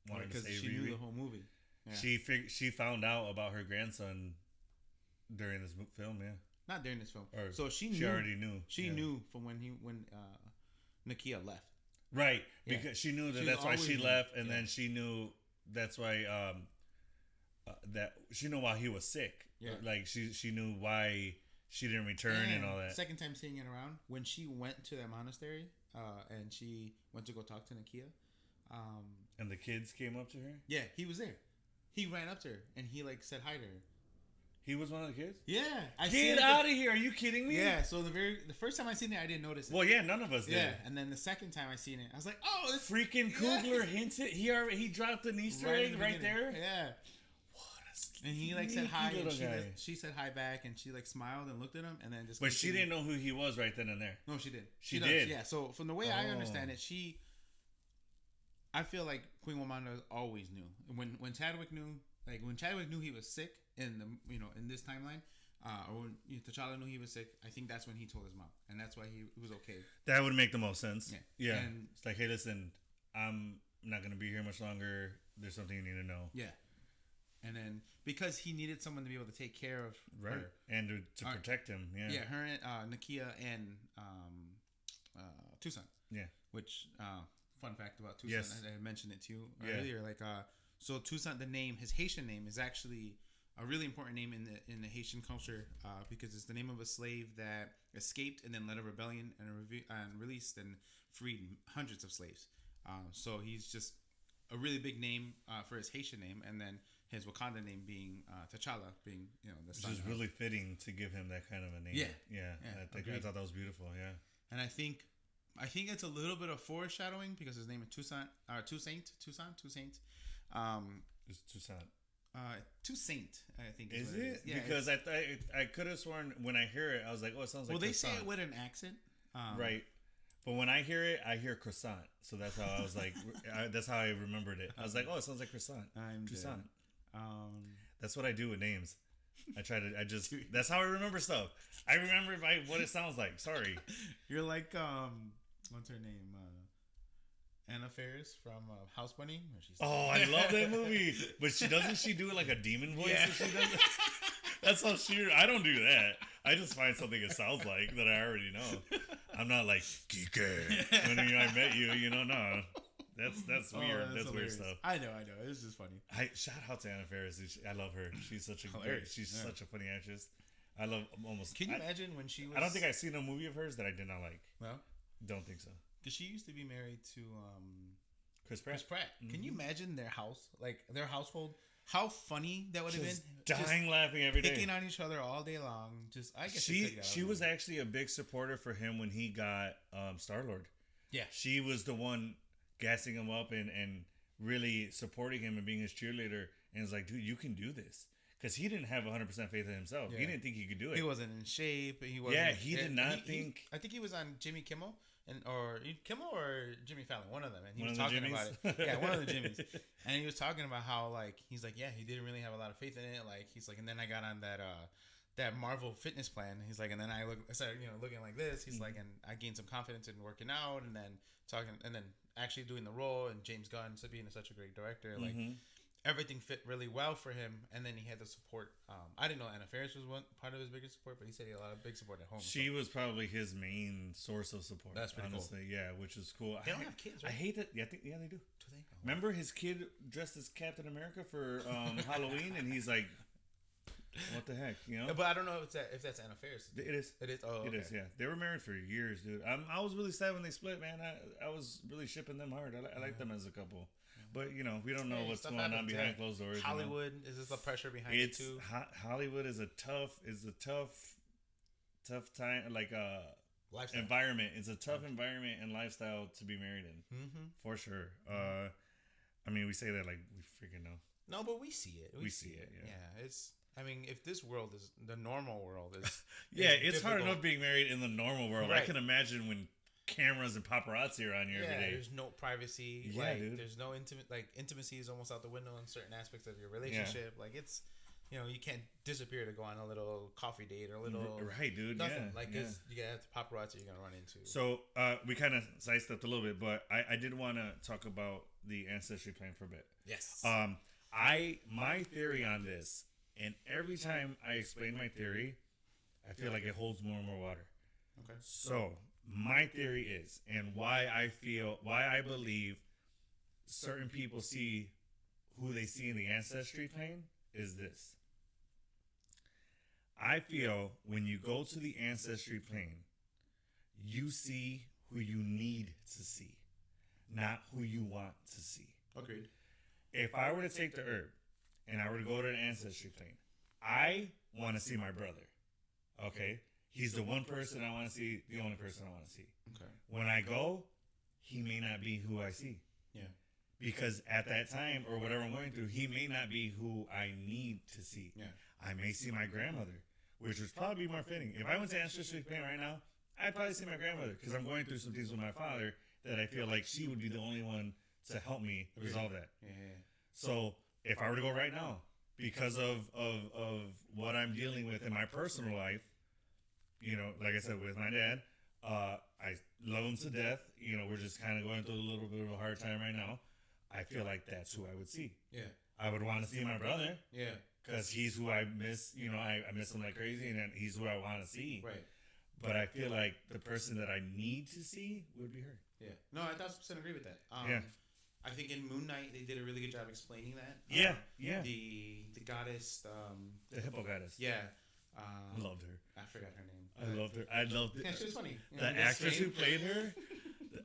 wanted to say Riri? Because she knew the whole movie. Yeah. She found out about her grandson during this film. Yeah. Not during this film. Or so she already knew. She knew from when Nakia left. Right, because she knew that's why she left, and then she knew that's why that she knew why he was sick. Yeah, like she knew why she didn't return and all that. Second time seeing it around, when she went to that monastery, and she went to go talk to Nakia, and the kids came up to her. Yeah, he was there. He ran up to her and he said hi to her. He was one of the kids? Yeah. Get out of here. Are you kidding me? Yeah. So the first time I seen it, I didn't notice it. Well, yeah, none of us did. Yeah. And then the second time I seen it, I was like, oh, it's... Freaking Kugler hinted. He dropped an Easter egg right there. Yeah. What a and he said hi, and she said hi back, and she smiled and looked at him, and then just... But she didn't know who he was right then and there. No, she did. She did? Yeah. So from the way I understand it, I feel like Queen Womanda always knew. When Chadwick knew... Like when Chadwick knew he was sick in the in this timeline, or when T'Challa knew he was sick, I think that's when he told his mom, and that's why he was okay. That would make the most sense. Yeah. And it's like, hey, listen, I'm not gonna be here much longer. There's something you need to know. Yeah. And then because he needed someone to be able to take care of her and to protect him. Yeah. Yeah. Her and Nakia and Toussaint. Yeah. Which fun fact about Toussaint, I mentioned it to you earlier. So Toussaint, his Haitian name, is actually a really important name in the Haitian culture because it's the name of a slave that escaped and then led a rebellion and released and freed hundreds of slaves. So he's just a really big name for his Haitian name, and then his Wakanda name being T'Challa, being the son. Which is really fitting to give him that kind of a name. Yeah. I thought that was beautiful. Yeah. And I think it's a little bit of foreshadowing because his name is Toussaint. It's Toussaint. Toussaint, I think. Is it? Yeah, because I could have sworn when I hear it, I was like, oh, it sounds like. Well, they say it with an accent, right? But when I hear it, I hear croissant. So that's how I was like. That's how I remembered it. I was like, oh, it sounds like croissant. Toussaint. That's what I do with names. That's how I remember stuff. I remember what it sounds like. Sorry. You're like, what's her name? Anna Faris from House Bunny. I love that movie. But she do it like a demon voice? Yeah. She does. That's how I don't do that. I just find something it sounds like that I already know. I'm not like, Geeker. When I met you, no. That's weird. That's weird stuff. I know. It's just funny. Shout out to Anna Faris. I love her. She's such such a funny actress. I love almost. Can you imagine when she was? I don't think I've seen a movie of hers that I did not like. Well, don't think so. Because she used to be married to Chris Pratt. Mm-hmm. Can you imagine their house, like their household? How funny that would have been. Dying laughing every day. Picking on each other all day long. I guess she was actually a big supporter for him when he got Star-Lord. Yeah. She was the one gassing him up and really supporting him and being his cheerleader. And it's like, dude, you can do this. because he didn't have 100% faith in himself. Yeah. He didn't think he could do it. He wasn't in shape. He wasn't. Yeah, he did not think. I think he was on Jimmy Kimmel or Kimmel or Jimmy Fallon, one of them, and he was One of the talking about Jimmys? it. Yeah, one of the Jimmys, and he was talking about how like he's like, yeah, he didn't really have a lot of faith in it. Like he's like, and then I got on that Marvel fitness plan. He's like, and then I started looking like this. He's like, and I gained some confidence in working out, and then talking, and then actually doing the role, and James Gunn being such a great director, like. Everything fit really well for him, and then he had the support. I didn't know Anna Faris was one part of his biggest support, but he said he had a lot of big support at home. She was probably his main source of support. That's pretty honestly. cool. Yeah, which is cool. They don't have kids, right? I hate that. Yeah, yeah, they do. Do they? Oh, Remember his kid dressed as Captain America for Halloween, and he's like, "What the heck?" You know. But I don't know if that's Anna Faris. It is. It is. Oh, okay. It is. Yeah, they were married for years, dude. I was really sad when they split, man. I was really shipping them hard. I like them as a couple. But we don't know what's going on behind closed doors. Hollywood is this the pressure behind it too? Hollywood is a tough time, like lifestyle. environment. It's a tough environment and lifestyle to be married in, for sure. I mean, we say that like we freaking know. No, but we see it. We see it. Yeah, it's. I mean, if this world is the normal world is. Yeah, it's hard enough being married in the normal world. Right. I can imagine when cameras and paparazzi are on you every day. There's no privacy. Yeah, like, dude. There's no intimacy is almost out the window in certain aspects of your relationship. Yeah. Like it's, you can't disappear to go on a little coffee date or a little right, dude. Nothing. Yeah, like this, you gotta have the paparazzi you're gonna run into. So we kind of sidestepped a little bit, but I did want to talk about the ancestry plan for a bit. Yes. My theory on this, and every time I explain my theory, I feel like it holds more and more water. Okay. So my theory is, and why I believe certain people see who they see in the ancestry plane is this. I feel when you go to the ancestry plane, you see who you need to see, not who you want to see. Agreed. If I were to take the herb and I were to go to the ancestry plane, I want to see my brother. Okay? He's the one person I want to see, the only person I want to see. Okay. When I go, he may not be who I see. Yeah. Because at that time, or whatever I'm going through, he may not be who I need to see. Yeah. I may see my grandmother, which would probably be more fitting. If I went to ancestry plane right now, I'd probably see my grandmother, because I'm going through some things with my father that I feel like she would be the only one to help me resolve that. Yeah. So if I were to go right now, because of what I'm dealing with in my personal life, like I said, with my dad, I love him to death. We're just kind of going through a little bit of a hard time right now. I feel like that's who I would see. Yeah. I would want to see my brother. Yeah. Because he's who I miss. I miss him like crazy, and he's who I want to see. Right. But I feel like the person that I need to see would be her. Yeah. No, I 1,000% agree with that. Yeah. I think in Moon Knight they did a really good job explaining that. Yeah. The goddess. The hippo goddess. Yeah. I loved her. I forgot her name. I loved her. I loved it. Yeah, she was funny. The actress who played her.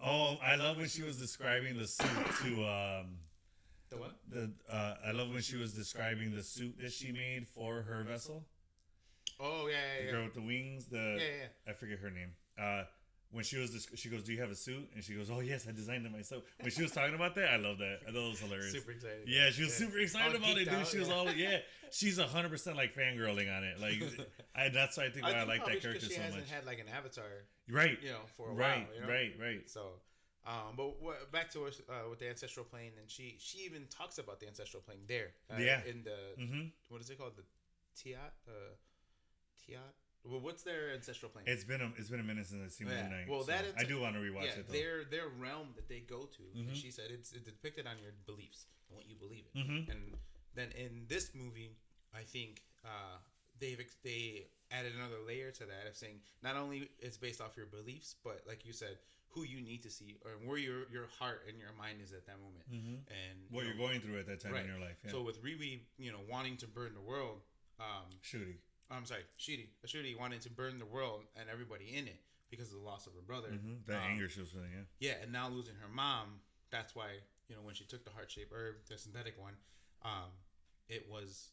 Oh, I love when she was describing the suit to. The what? I love when she was describing the suit that she made for her vessel. Oh yeah. The girl with the wings. Yeah. I forget her name. When she goes, "Do you have a suit?" And she goes, "Oh yes, I designed it myself." When she was talking about that, I love that. I thought it was hilarious. Super excited. Yeah, she was super excited about it, dude. Out, She was all she's 100% like fangirling on it. Like, that's why I think why I like that character so much. She hasn't had like an avatar, right? For a while. Right. So, back to with the ancestral plane, and she even talks about the ancestral plane there. In the what is it called? The Tiat. Well, what's their ancestral plane? It's been a minute since I've seen Moon Knight. Well, I do want to rewatch it though. Their realm that they go to. And she said it's depicted on your beliefs and what you believe in. And then in this movie, I think they added another layer to that of saying not only it's based off your beliefs, but like you said, who you need to see or where your heart and your mind is at that moment, and what you're going through at that time in your life. Yeah. So with Riri, wanting to burn the world, Shuri wanted to burn the world and everybody in it because of the loss of her brother. That anger she was feeling, yeah. Yeah, and now losing her mom, that's why, when she took the heart-shaped herb, the synthetic one, it was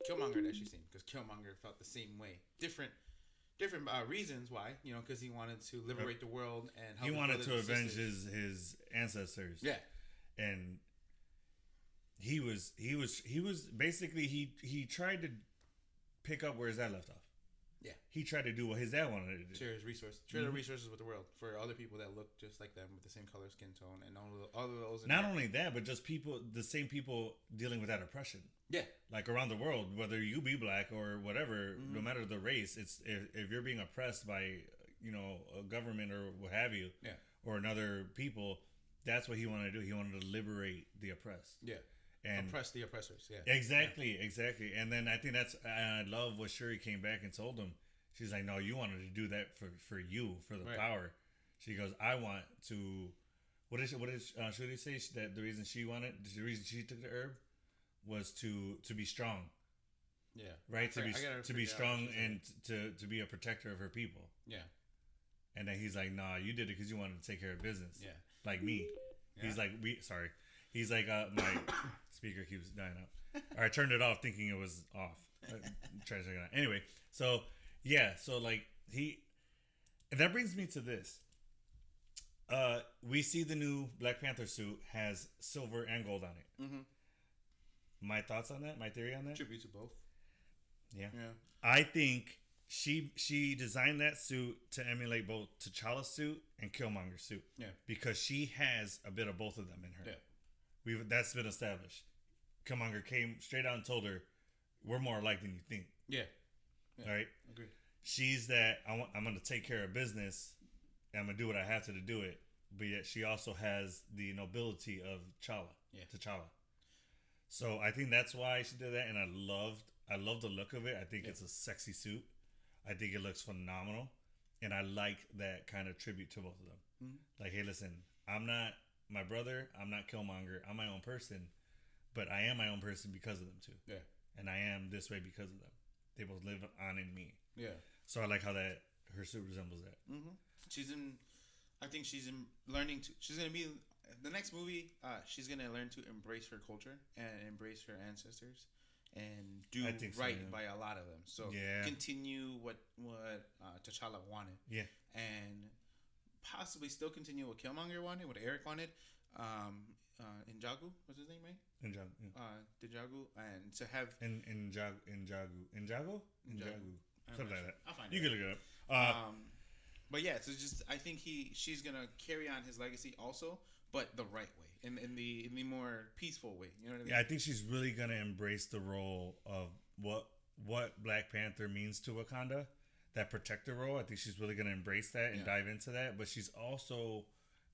Killmonger that she seen, because Killmonger felt the same way. Different reasons why, because he wanted to liberate the world and help. He wanted to avenge his ancestors. Yeah. And he was basically he tried to pick up where his dad left off. Yeah. He tried to do what his dad wanted to do. Share the resources with the world for other people that look just like them with the same color, skin tone, and all of those. Not only that, but just the same people dealing with that oppression. Yeah. Like around the world, whether you be black or whatever, no matter the race, it's if you're being oppressed by, a government or what have you, or another people, that's what he wanted to do. He wanted to liberate the oppressed. Yeah. And oppress the oppressors. Yeah. Exactly. And then I think I love what Shuri came back and told him. She's like, no, you wanted to do that for you, for the power. She goes, I want to. What did Shuri say? That the reason she took the herb was to be strong. Yeah. Right. To be strong and to be a protector of her people. Yeah. And then he's like, nah, you did it because you wanted to take care of business. Yeah. Like me. Yeah. He's like, He's like, my speaker keeps dying out. Or I turned it off thinking it was off. Try to check it out. Anyway, so like and that brings me to this. We see the new Black Panther suit has silver and gold on it. Mm-hmm. My thoughts on that? My theory on that? Tribute to both. Yeah. I think she designed that suit to emulate both T'Challa's suit and Killmonger's suit. Yeah. Because she has a bit of both of them in her. Yeah. That's been established. Killmonger came straight out and told her, "We're more alike than you think." Yeah. All right. Agreed. She's that I'm going to take care of business. And I'm going to do what I have to do it. But yet she also has the nobility of T'Challa. So I think that's why she did that, and I love the look of it. I think it's a sexy suit. I think it looks phenomenal, and I like that kind of tribute to both of them. Mm-hmm. Like, hey, listen, I'm not my brother. I'm not Killmonger. I'm my own person, but I am my own person because of them too. Yeah, and I am this way because of them. They both live on in me. Yeah. So I like how that her suit resembles that. Mm-hmm. I think she's learning to. She's gonna be the next movie. She's gonna learn to embrace her culture and embrace her ancestors and do by a lot of them. So continue what T'Challa wanted. Yeah, and possibly still continue what Killmonger wanted, what Eric wanted. N'Jagu was his name, right? N'Jagu. Yeah. N'Jagu, and to have N'Jagu, something like that. I'll find it. You can look it up. But yeah, so just I think she's gonna carry on his legacy also, but the right way, in the more peaceful way. You know what I mean? Yeah, I think she's really gonna embrace the role of what Black Panther means to Wakanda, that protector role. I think she's really gonna embrace that and dive into that. But she's also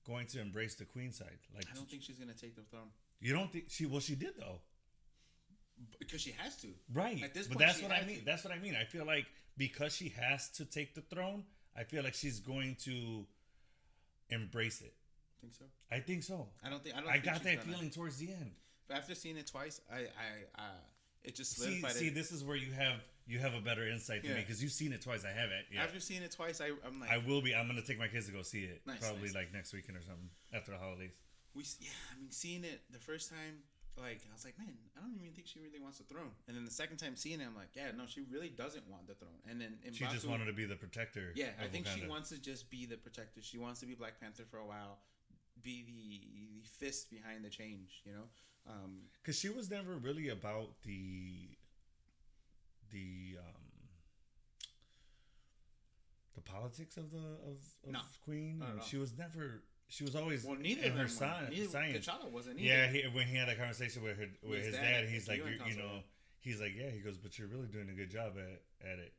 going to embrace the queen side. Like, I don't think she's gonna take the throne. You don't think she? Well, she did though. Because she has to. Right. At this point, but that's what I mean. That's what I mean. I feel like because she has to take the throne, I feel like she's going to embrace it. Think so? I think so. I got that feeling towards the end. But after seeing it twice, it just solidified. See, this is where you have a better insight than me because you've seen it twice. I haven't. Yeah. After seeing it twice, I'm like, I will be. I'm gonna take my kids to go see it. Probably like next weekend or something after the holidays. Seeing it the first time. Like, I was like, man, I don't even think she really wants the throne. And then the second time seeing it, I'm like, yeah, no, she really doesn't want the throne. And then she just wanted to be the protector. Yeah, I think Wakanda. She wants to just be the protector. She wants to be Black Panther for a while, be the fist behind the change, you know? Because she was never really about the politics of Queen. No. She was never. She was always in her science. T'Challa wasn't either. Yeah, when he had that conversation with his dad, he's like, he's like, yeah, he goes, but you're really doing a good job at it.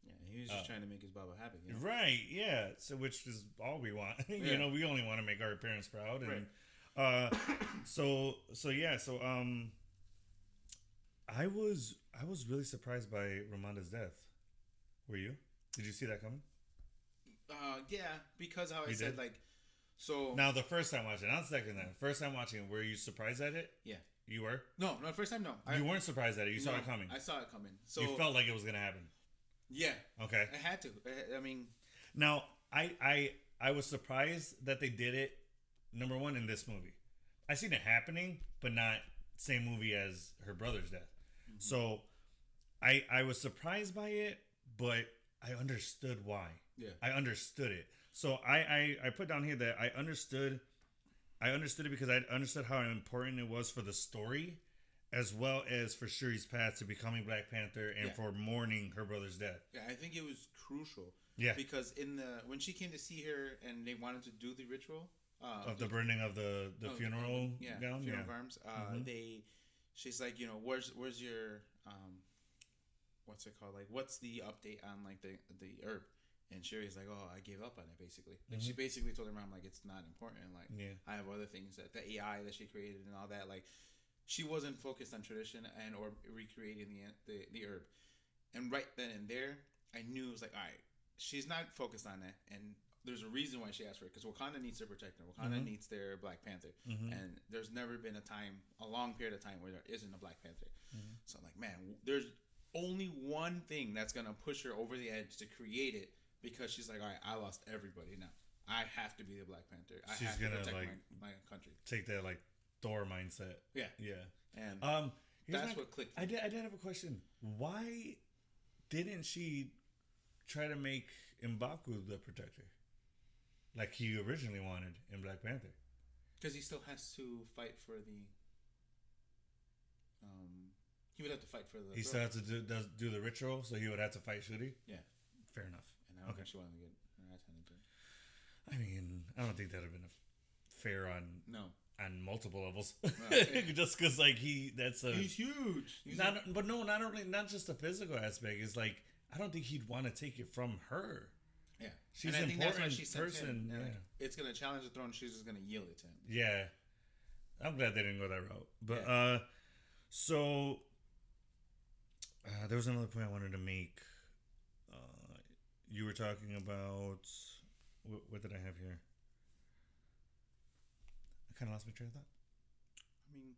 Yeah, he was just trying to make his Baba happy. You know? Right, yeah. So, which is all we want. You know, we only want to make our parents proud. And, right. So I was really surprised by Ramonda's death. Were you? Did you see that coming? Yeah, because how I said, like, so now the first time watching, not the second time. First time watching, were you surprised at it? Yeah. You were? No, first time no. You weren't surprised at it. You saw it coming. I saw it coming. So you felt like it was gonna happen. Yeah. Okay. I had to. I mean. Now I was surprised that they did it. Number one, in this movie, I seen it happening, but not same movie as her brother's death. Mm-hmm. So I was surprised by it, but I understood why. Yeah. I understood it. So I put down here that I understood it because I understood how important it was for the story as well as for Shuri's path to becoming Black Panther and Yeah. for mourning her brother's death. Yeah, I think it was crucial. Yeah. Because when she came to see her and they wanted to do the ritual Of the burning of the funeral gown? funeral garms, she's like, where's your what's it called? Like, what's the update on like the herb? And Shuri's like, oh, I gave up on it basically. And she basically told her mom like it's not important. Like, I have other things that the AI that she created and all that. Like, she wasn't focused on tradition and or recreating the herb. And right then and there, I knew it was like, all right, she's not focused on that. And there's a reason why she asked for it, because Wakanda needs their protector. Wakanda needs their Black Panther. And there's never been a long period of time where there isn't a Black Panther. So I'm like, man, there's only one thing that's gonna push her over the edge to create it, because she's like, all right, I lost everybody now. I have to be the Black Panther. She's have to gonna protect like my country. take that like Thor mindset. Yeah. And that's what clicked. I did have a question. Why didn't she try to make M'Baku the protector, like he originally wanted in Black Panther? Because he still has to fight for the. He would have to fight for the. He still has to do the ritual, so he would have to fight Shuri. Yeah, fair enough. And I don't think she wanted to get her ass handed to her. I mean, I don't think that would have been fair on multiple levels. Just because like he's huge. Not just the physical aspect. It's like I don't think he'd want to take it from her. Yeah, she's an important that's why she sent person. Him. It's gonna challenge the throne. She's just gonna yield it to him. Yeah, I'm glad they didn't go that route. But so there was another point I wanted to make. You were talking about what did I have here? I kind of lost my train of thought. I mean,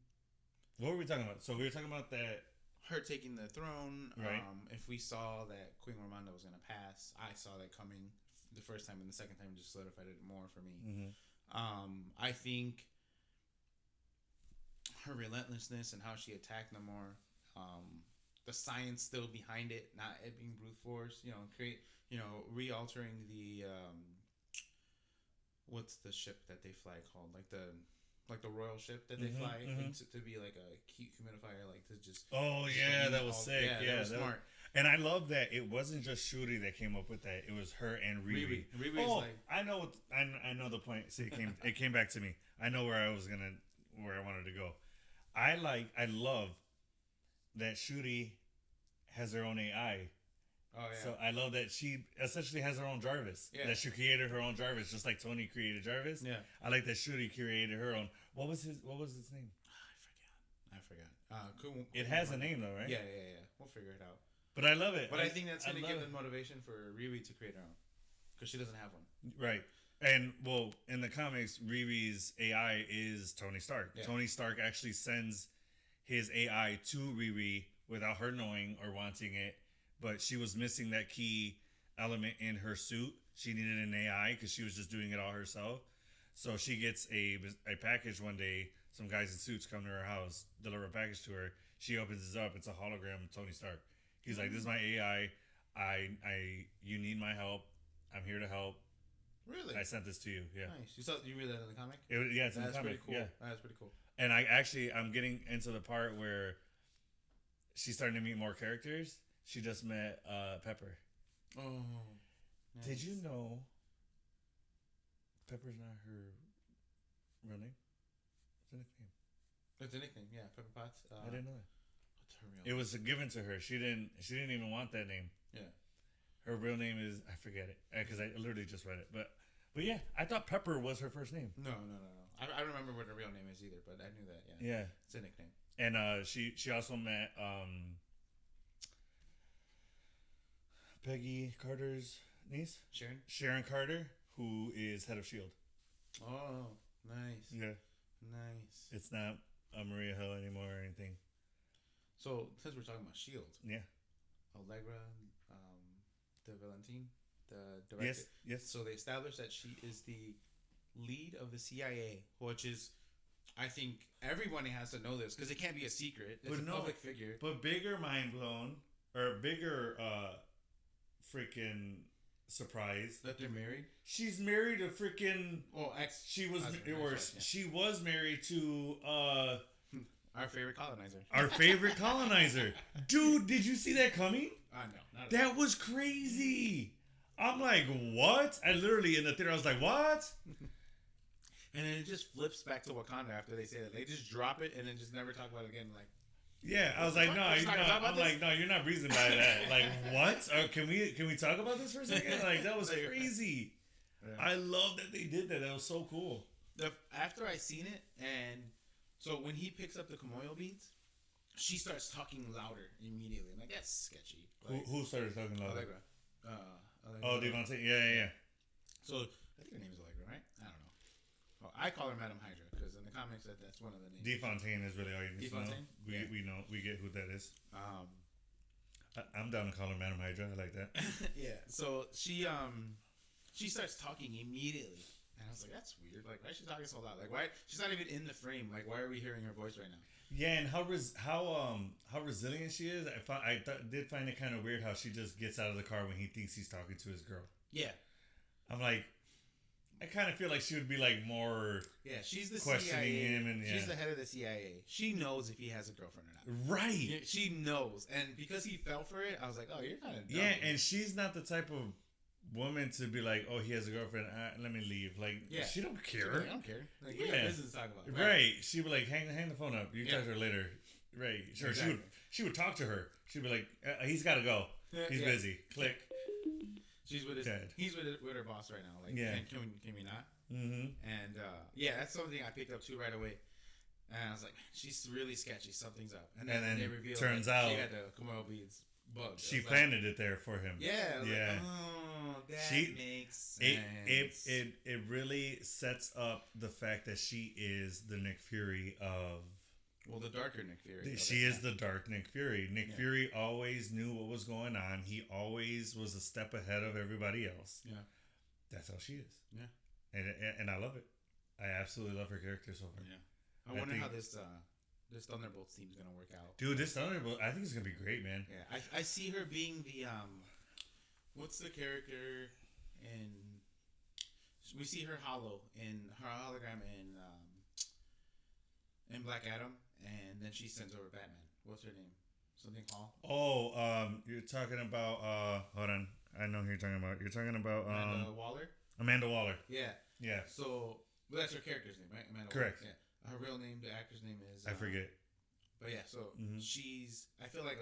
what were we talking about? So we were talking about that. Her taking the throne. Right. If we saw that Queen Ramonda was going to pass, I saw that coming the first time, and the second time just solidified it more for me. I think her relentlessness and how she attacked Namor, the science still behind it, not it being brute force, re-altering the what's the ship that they fly called, like the royal ship that they fly to be like a cute humidifier, like to just that was sick. That was smart. And I love that it wasn't just Shuri that came up with that; it was her and Riri. I know the point. See, it came back to me. I know where I wanted to go. I love that Shuri has her own AI. Oh yeah. So I love that she essentially has her own Jarvis. Yeah. That she created her own Jarvis, just like Tony created Jarvis. Yeah. I like that Shuri created her own. What was his name? I forgot. It has a name though, right? Yeah. We'll figure it out. But I love it. But I think that's going to give them motivation for Riri to create her own, because she doesn't have one. Right. And well, in the comics, Riri's AI is Tony Stark. Yeah. Tony Stark actually sends his AI to Riri without her knowing or wanting it. But she was missing that key element in her suit. She needed an AI because she was just doing it all herself. So she gets a package one day. Some guys in suits come to her house, deliver a package to her. She opens it up. It's a hologram of Tony Stark. He's like, "This is my AI. You need my help. I'm here to help. Really? I sent this to you. Yeah. Nice. You read that in the comic? It's in the comic. That's pretty cool. Yeah. That's pretty cool. And I'm getting into the part where she's starting to meet more characters. She just met Pepper. Oh. Nice. Did you know Pepper's not her real name? It's a nickname. It's a nickname, yeah. Pepper Potts. I didn't know that. What's her real name? It was given to her. She didn't even want that name. Yeah. Her real name is, I forget it because I literally just read it. But yeah, I thought Pepper was her first name. No. I don't remember what her real name is either, but I knew that. Yeah. Yeah. It's a nickname. And she also met Peggy Carter's niece, Sharon Carter, who is head of S.H.I.E.L.D. Oh, nice. Yeah. Nice. It's not Maria Hill anymore or anything. So, since we're talking about S.H.I.E.L.D. Yeah. Allegra de Valentin, the director. Yes. So they established that she is the lead of the CIA, which is, I think everybody has to know this because it can't be a secret. It's a public figure. But bigger mind blown, or bigger freaking surprise that they're married. She's married to freaking. Well, ex. She was, she was married to Our favorite colonizer. Our favorite colonizer. Dude, did you see that coming? No. That was crazy. I'm like, what? I literally, in the theater, I was like, what? And then it just flips back to Wakanda after they say that. They just drop it and then just never talk about it again. Like, yeah, I was like, no, you're not. I'm like, no, you're not breezing by that. Like, what? Can we talk about this for a second? Like, that was crazy. Yeah. I love that they did that. That was so cool. After I seen it, and so when he picks up the Kamoyo beads, she starts talking louder immediately. I'm like, that's sketchy. Like, who started talking louder? Allegra. Oh, Devontae. Yeah. So I think her name is Allegra, right? I don't know. Well, I call her Madam Hydra because in the comics that's one of the names. DeFontaine is really all you need to know. We know, we get who that is. I'm down to call her Madam Hydra. I like that. Yeah. So she starts talking immediately, and I was like, that's weird. Like, why is she talking so loud? Like, why she's not even in the frame? Like, why are we hearing her voice right now? Yeah, and how resilient she is. I did find it kind of weird how she just gets out of the car when he thinks he's talking to his girl. Yeah. I'm like, I kind of feel like she would be like more. Yeah, she's the questioning CIA. him, and she's the head of the CIA. She knows if he has a girlfriend or not. Right. Yeah, she knows, and because he fell for it, I was like, oh, you're kind of dumb. Yeah, and she's not the type of woman to be like, oh, he has a girlfriend. Let me leave. Like, she don't care. Like, I don't care. Like, we got business to talk about. Right. She'd be like, hang the phone up. You talk to her later. Right. Sure. Exactly. She would talk to her. She'd be like, he's got to go. He's busy. Click. She's with he's with her boss right now. Like, can we not? Mm-hmm. And that's something I picked up too right away. And I was like, she's really sketchy. Something's up. And then they revealed turns out she had the Kamoyo beads bug. She planted it there for him. Yeah. Yeah. Like, oh, that makes sense. It really sets up the fact that she is the Nick Fury of. Well, the darker Nick Fury. She is the dark Nick Fury. Nick Fury always knew what was going on. He always was a step ahead of everybody else. Yeah. That's how she is. Yeah. And I love it. I absolutely love her character so far. Yeah. I wonder how this Thunderbolts team is gonna work out. Dude, this Thunderbolt, I think it's gonna be great, man. Yeah. I see her being the what's the character in? We see her hologram in Black Adam, and then she sends over Batman. What's her name? Something Hall. Oh, you're talking about hold on. I know who you're talking about. You're talking about Amanda Waller. Yeah. Yeah. So that's her character's name, right? Amanda Correct. Waller. Yeah. Her real name, the actor's name is I forget. But yeah, so I feel like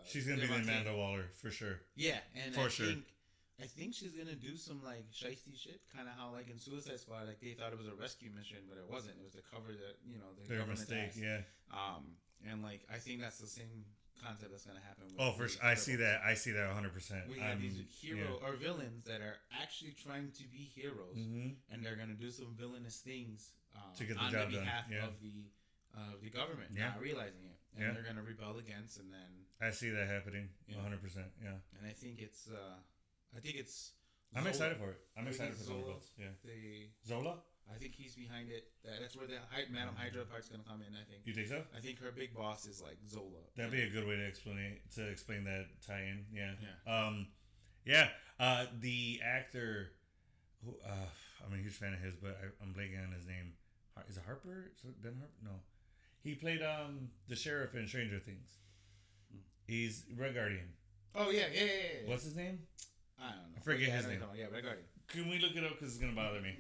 she's gonna be the Amanda Waller for sure. Yeah, and I think she's gonna do some like shiesty shit, kind of how like in Suicide Squad, like they thought it was a rescue mission, but it wasn't. It was to cover their mistake. Yeah. And like I think that's the same concept that's gonna happen. I see that. I see that 100%. We have these or villains that are actually trying to be heroes, and they're gonna do some villainous things to get the on job the behalf done. of the government, not realizing it, and they're gonna rebel against, and then I see that happening 100%. Yeah, and I think it's I'm excited for it. I'm excited for Thunderbolts. Yeah, Zola. I think he's behind it. That's where the Madam Hydra part's gonna come in. I think. You think so? I think her big boss is like Zola. That'd be a good way to explain that tie-in. Yeah. The actor, who I'm a huge fan of his, but I'm blanking on his name. Is it Harper? Ben Harper? No. He played the sheriff in Stranger Things. He's Red Guardian. Oh yeah. What's his name? I don't know. I forget his name. Yeah, Red Guardian. Can we look it up because it's gonna bother me?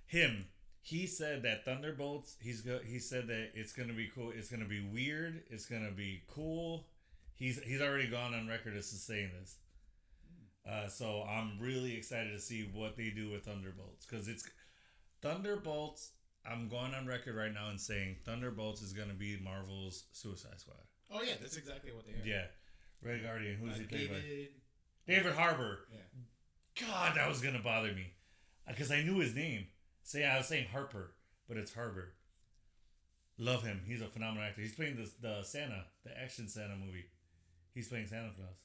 Him. He said that Thunderbolts. He said that it's gonna be cool. It's gonna be weird. It's gonna be cool. He's already gone on record as saying this. So I'm really excited to see what they do with Thunderbolts because it's Thunderbolts. I'm going on record right now and saying Thunderbolts is gonna be Marvel's Suicide Squad. Oh yeah, that's exactly what they are. Yeah, Red Guardian. Who's he played by? David Harbour. Yeah. God, that was gonna bother me because I knew his name. I was saying Harper, but it's Harbour. Love him. He's a phenomenal actor. He's playing the Santa, the action Santa movie. He's playing Santa Claus.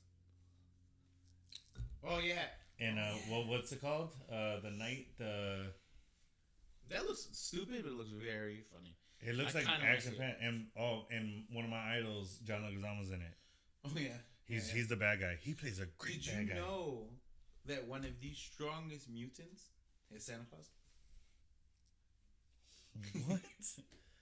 Oh yeah. And what's it called? The Night. That looks stupid, but it looks very funny. It looks like action pan, and one of my idols, John Leguizamo's in it. Oh yeah. He's the bad guy. He plays a great bad guy. Did you know that one of the strongest mutants is Santa Claus? What?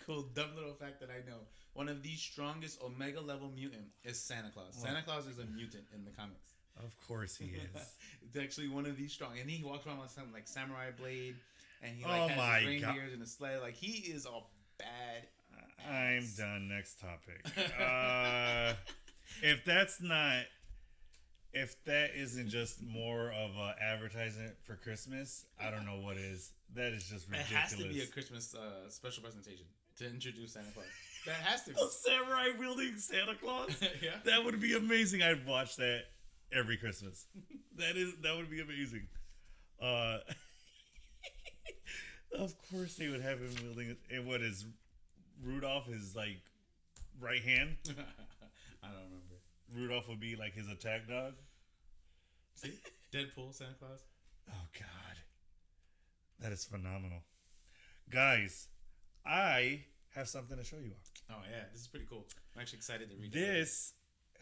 cool, dumb little fact that I know. One of the strongest Omega level mutant is Santa Claus. Santa Claus is a mutant in the comics. Of course he is. It's actually one of the strong, and he walks around with something like samurai blade, and he Oh has my his reindeers and a sled. Like he is a bad. I'm done. Next topic. If that isn't just more of an advertisement for Christmas, I don't know what is. That is just ridiculous. It has to be a Christmas special presentation to introduce Santa Claus. That has to be. A samurai wielding Santa Claus? Yeah. That would be amazing. I'd watch that every Christmas. That would be amazing. Of course they would have him wielding it. And what is Rudolph his like right hand? I don't remember. Rudolph would be like his attack dog. See? Deadpool, Santa Claus. Oh God. That is phenomenal. Guys, I have something to show you all. Oh yeah, this is pretty cool. I'm actually excited to read This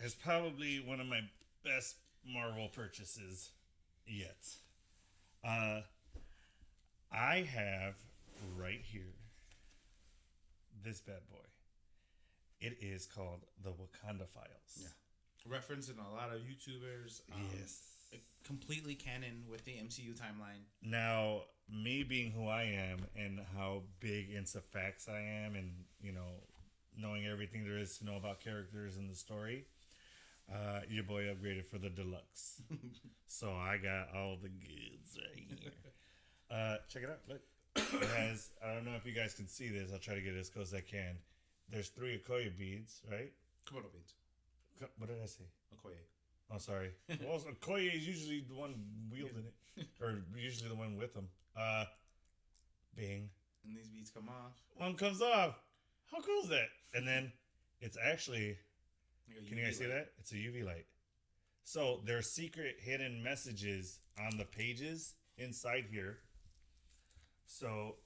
is probably one of my best Marvel purchases yet. I have right here this bad boy. It is called the Wakanda Files. Yeah. Referenced in a lot of YouTubers. Yes. Completely canon with the MCU timeline. Now, me being who I am and how big into facts I am and, knowing everything there is to know about characters in the story, your boy upgraded for the deluxe. So I got all the goods right here. Check it out. Look. It has, I don't know if you guys can see this. I'll try to get it as close as I can. There's 3 Okoye beads, right? Komodo beads. What did I say? Okoye. Oh, sorry. Well, Okoye is usually the one wielding it. Or usually the one with them. Bing. And these beads come off. One comes off. How cool is that? And then it's actually, can you guys see that? It's a UV light. So there's secret hidden messages on the pages inside here. So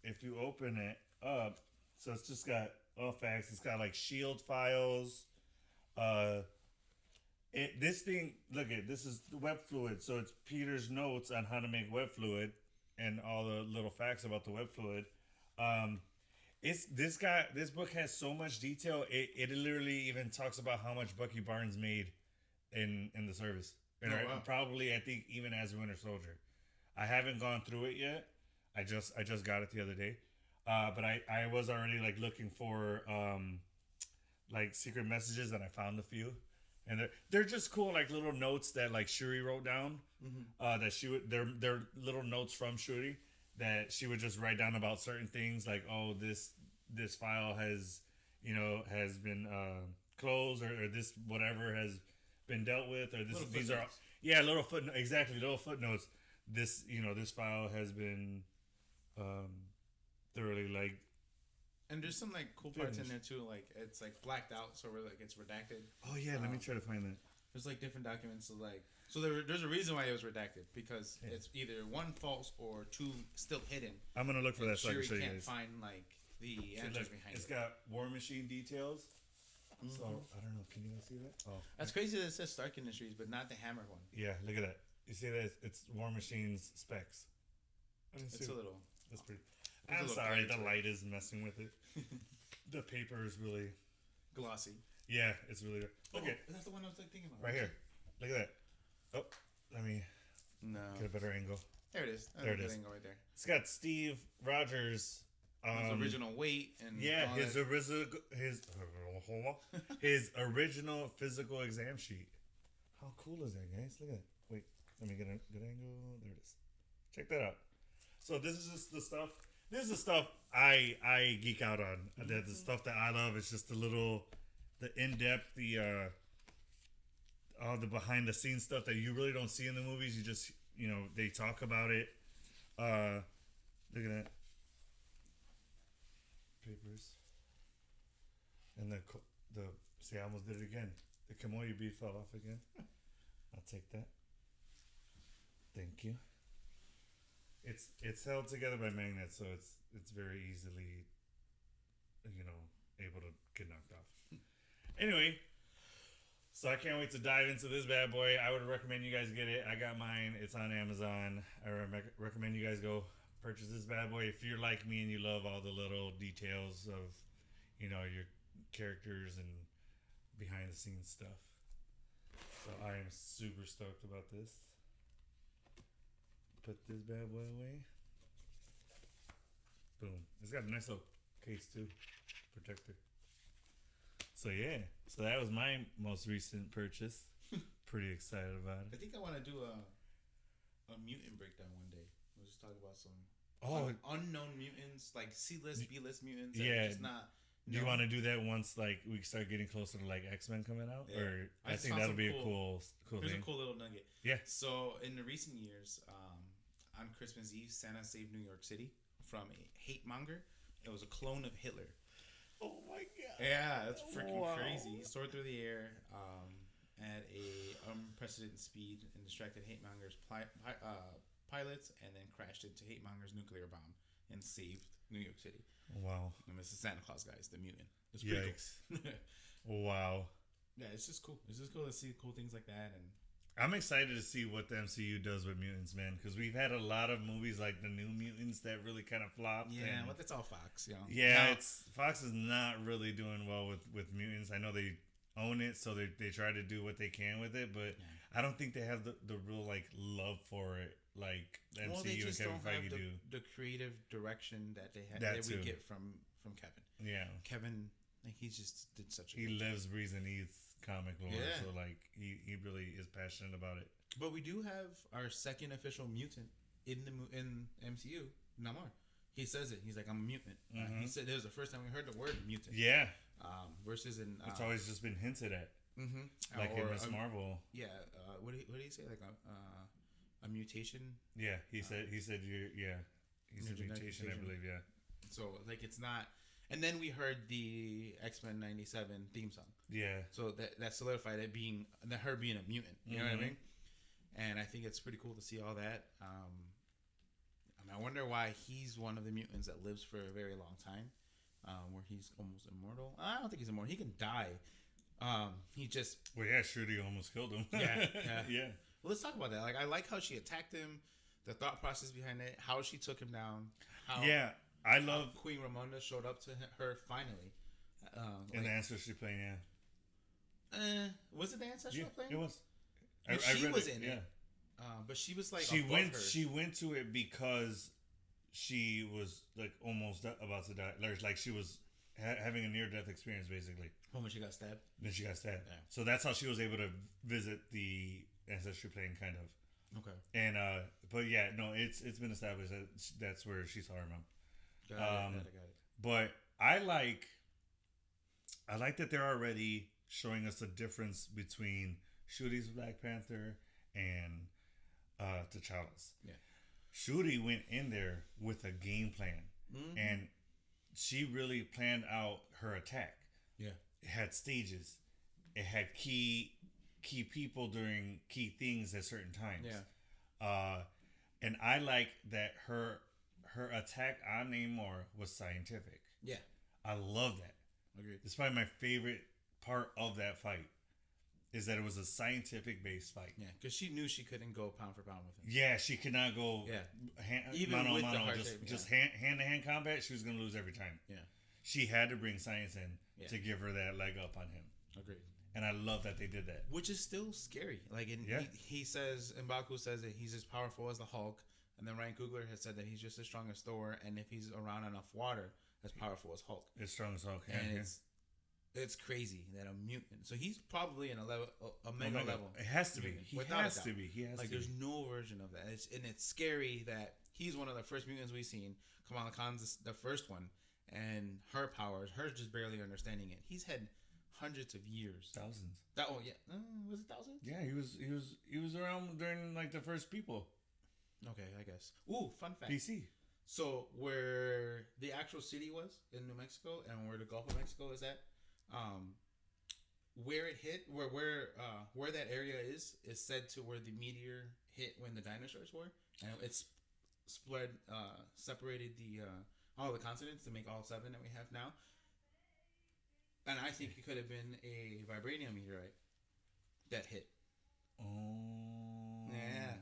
if you open it up, so it's just got all facts. It's got like shield files. This thing, look at this is the web fluid. So it's Peter's notes on how to make web fluid and all the little facts about the web fluid. This book has so much detail. It literally even talks about how much Bucky Barnes made in the service. And probably I think even as a Winter Soldier. I haven't gone through it yet. I just got it the other day. But I was already like looking for like secret messages and I found a few. And they're just cool like little notes that like Shuri wrote down. That she would they're little notes from Shuri that she would just write down about certain things like, oh, this file has been closed or this whatever has been dealt with or this these are little footnotes. This this file has been thoroughly like. And there's some like cool parts in there too, like it's like blacked out, so we're like it's redacted. Oh yeah, let me try to find that. There's like different documents, so there's a reason why it was redacted because it's either 1 false or 2 still hidden. I'm gonna look for that so I can show you guys. Can't find like the answers behind it. It's got War Machine details. So I don't know. Can you guys see that? Oh, that's crazy that it says Stark Industries, but not the Hammer one. Yeah, look at that. You see that? It's War Machine's specs. It's a little. That's pretty. I'm sorry, the light is messing with it. The paper is really glossy. Yeah, it's really good. Okay, that's the one I was like thinking about. Right here. Look at that. Oh, let me get a better angle. There it is. There it is. Angle right there. It's got Steve Rogers. His original weight and his original physical exam sheet. How cool is that, guys? Look at that. Wait, let me get a good angle. There it is. Check that out. So this is just the stuff. This is the stuff I geek out on. The stuff that I love is just the in-depth, all the behind-the-scenes stuff that you really don't see in the movies. You just, they talk about it. Look at that. Papers. And see, I almost did it again. The Kamoya bead fell off again. I'll take that. Thank you. It's held together by magnets, so it's very easily, able to get knocked off. Anyway, so I can't wait to dive into this bad boy. I would recommend you guys get it. I got mine. It's on Amazon. I recommend you guys go purchase this bad boy. If you're like me and you love all the little details of, your characters and behind the scenes stuff. So I am super stoked about this. Put this bad boy away. Boom. It's got a nice little case too. Protector. So yeah. So that was my most recent purchase. Pretty excited about it. I think I want to do a mutant breakdown one day. We'll just talk about some unknown mutants, like C-list, B-list mutants. Yeah. Just not. Do you want to do that once like we start getting closer to like X-Men coming out? Yeah. Or I think that'll be a cool There's thing. a cool little nugget. Yeah. So in the recent years, on Christmas Eve, Santa saved New York City from a hate monger. It was a clone of Hitler. Oh my god. Yeah, that's freaking crazy. He soared through the air at a unprecedented speed and distracted hate mongers pilots, and then crashed into hate monger's nuclear bomb and saved New York City. Wow. And this is Santa Claus, guys, the mutant. It's pretty cool. Wow. Yeah, it's just cool. It's just cool to see cool things like that. And I'm excited to see what the MCU does with mutants, man, because we've had a lot of movies like the New Mutants that really kind of flopped. Yeah, but that's all Fox, Yeah, Fox is not really doing well with mutants. I know they own it, so they try to do what they can with it, but I don't think they have the real like love for it like the MCU and Kevin Feige do. The creative direction that they have that we get from Kevin. Yeah, Kevin, like he just did such a. He lives, breathes, and eats comic lore, so like he really is passionate about it. But we do have our second official mutant in MCU, Namor. He says it. He's like, I'm a mutant. Mm-hmm. He said it was the first time we heard the word mutant. Yeah. Versus in it's always just been hinted at. Mm-hmm. Like in Miss Marvel. Yeah. What did he say? Like a mutation. Yeah. He said you. Yeah. He said mutation. I believe. Yeah. So like it's not. And then we heard the X-Men '97 theme song. Yeah. So that solidified it being her being a mutant. You know what I mean? And I think it's pretty cool to see all that. I wonder why he's one of the mutants that lives for a very long time, where he's almost immortal. I don't think he's immortal. He can die. He just. Well, yeah, Shruti almost killed him. Yeah. Well, let's talk about that. Like, I like how she attacked him, the thought process behind it, how she took him down. I love Queen Ramonda showed up to her finally. In the Ancestry Plane, yeah. Was it the Ancestral Plane? It was. She was in it. But she was like she went to it because she was like almost about to die. Like she was having a near-death experience, basically. When she got stabbed. Then she got stabbed. Yeah. So that's how she was able to visit the Ancestry Plane, kind of. Okay. And but yeah, no, it's been established that that's where she saw her mom. Got it. But I like that they're already showing us the difference between Shuri's Black Panther and T'Challa's. Yeah. Shuri went in there with a game plan, and she really planned out her attack. Yeah. It had stages. It had key people doing key things at certain times. Yeah. And I like that her attack on Namor was scientific. Yeah. I love that. Agreed. It's probably my favorite part of that fight. Is that it was a scientific based fight? Yeah, because she knew she couldn't go pound for pound with him. Yeah, she could not go. Even mano with mano, the hard just hand to hand combat. She was gonna lose every time. Yeah, she had to bring science in to give her that leg up on him. Agreed. And I love that they did that. Which is still scary. Like, he says, M'Baku says that he's as powerful as the Hulk, and then Ryan Coogler has said that he's just as strong as Thor, and if he's around enough water, as powerful as Hulk. As strong as Hulk. And it's crazy that a mutant. So he's probably in a mega level. It has to be. He has to be. There's no version of that. It's scary that he's one of the first mutants we've seen. Kamala Khan's the first one, and her powers, her just barely understanding it. He's had hundreds of years, thousands. Was it thousands? Yeah, he was around during like the first people. Okay, I guess. Ooh, fun fact. BC. So where the actual city was in New Mexico and where the Gulf of Mexico is at. Where it hit, where that area is said to where the meteor hit when the dinosaurs were, and it's separated all the continents to make all 7 that we have now. And I think it could have been a vibranium meteorite that hit. Oh, yeah.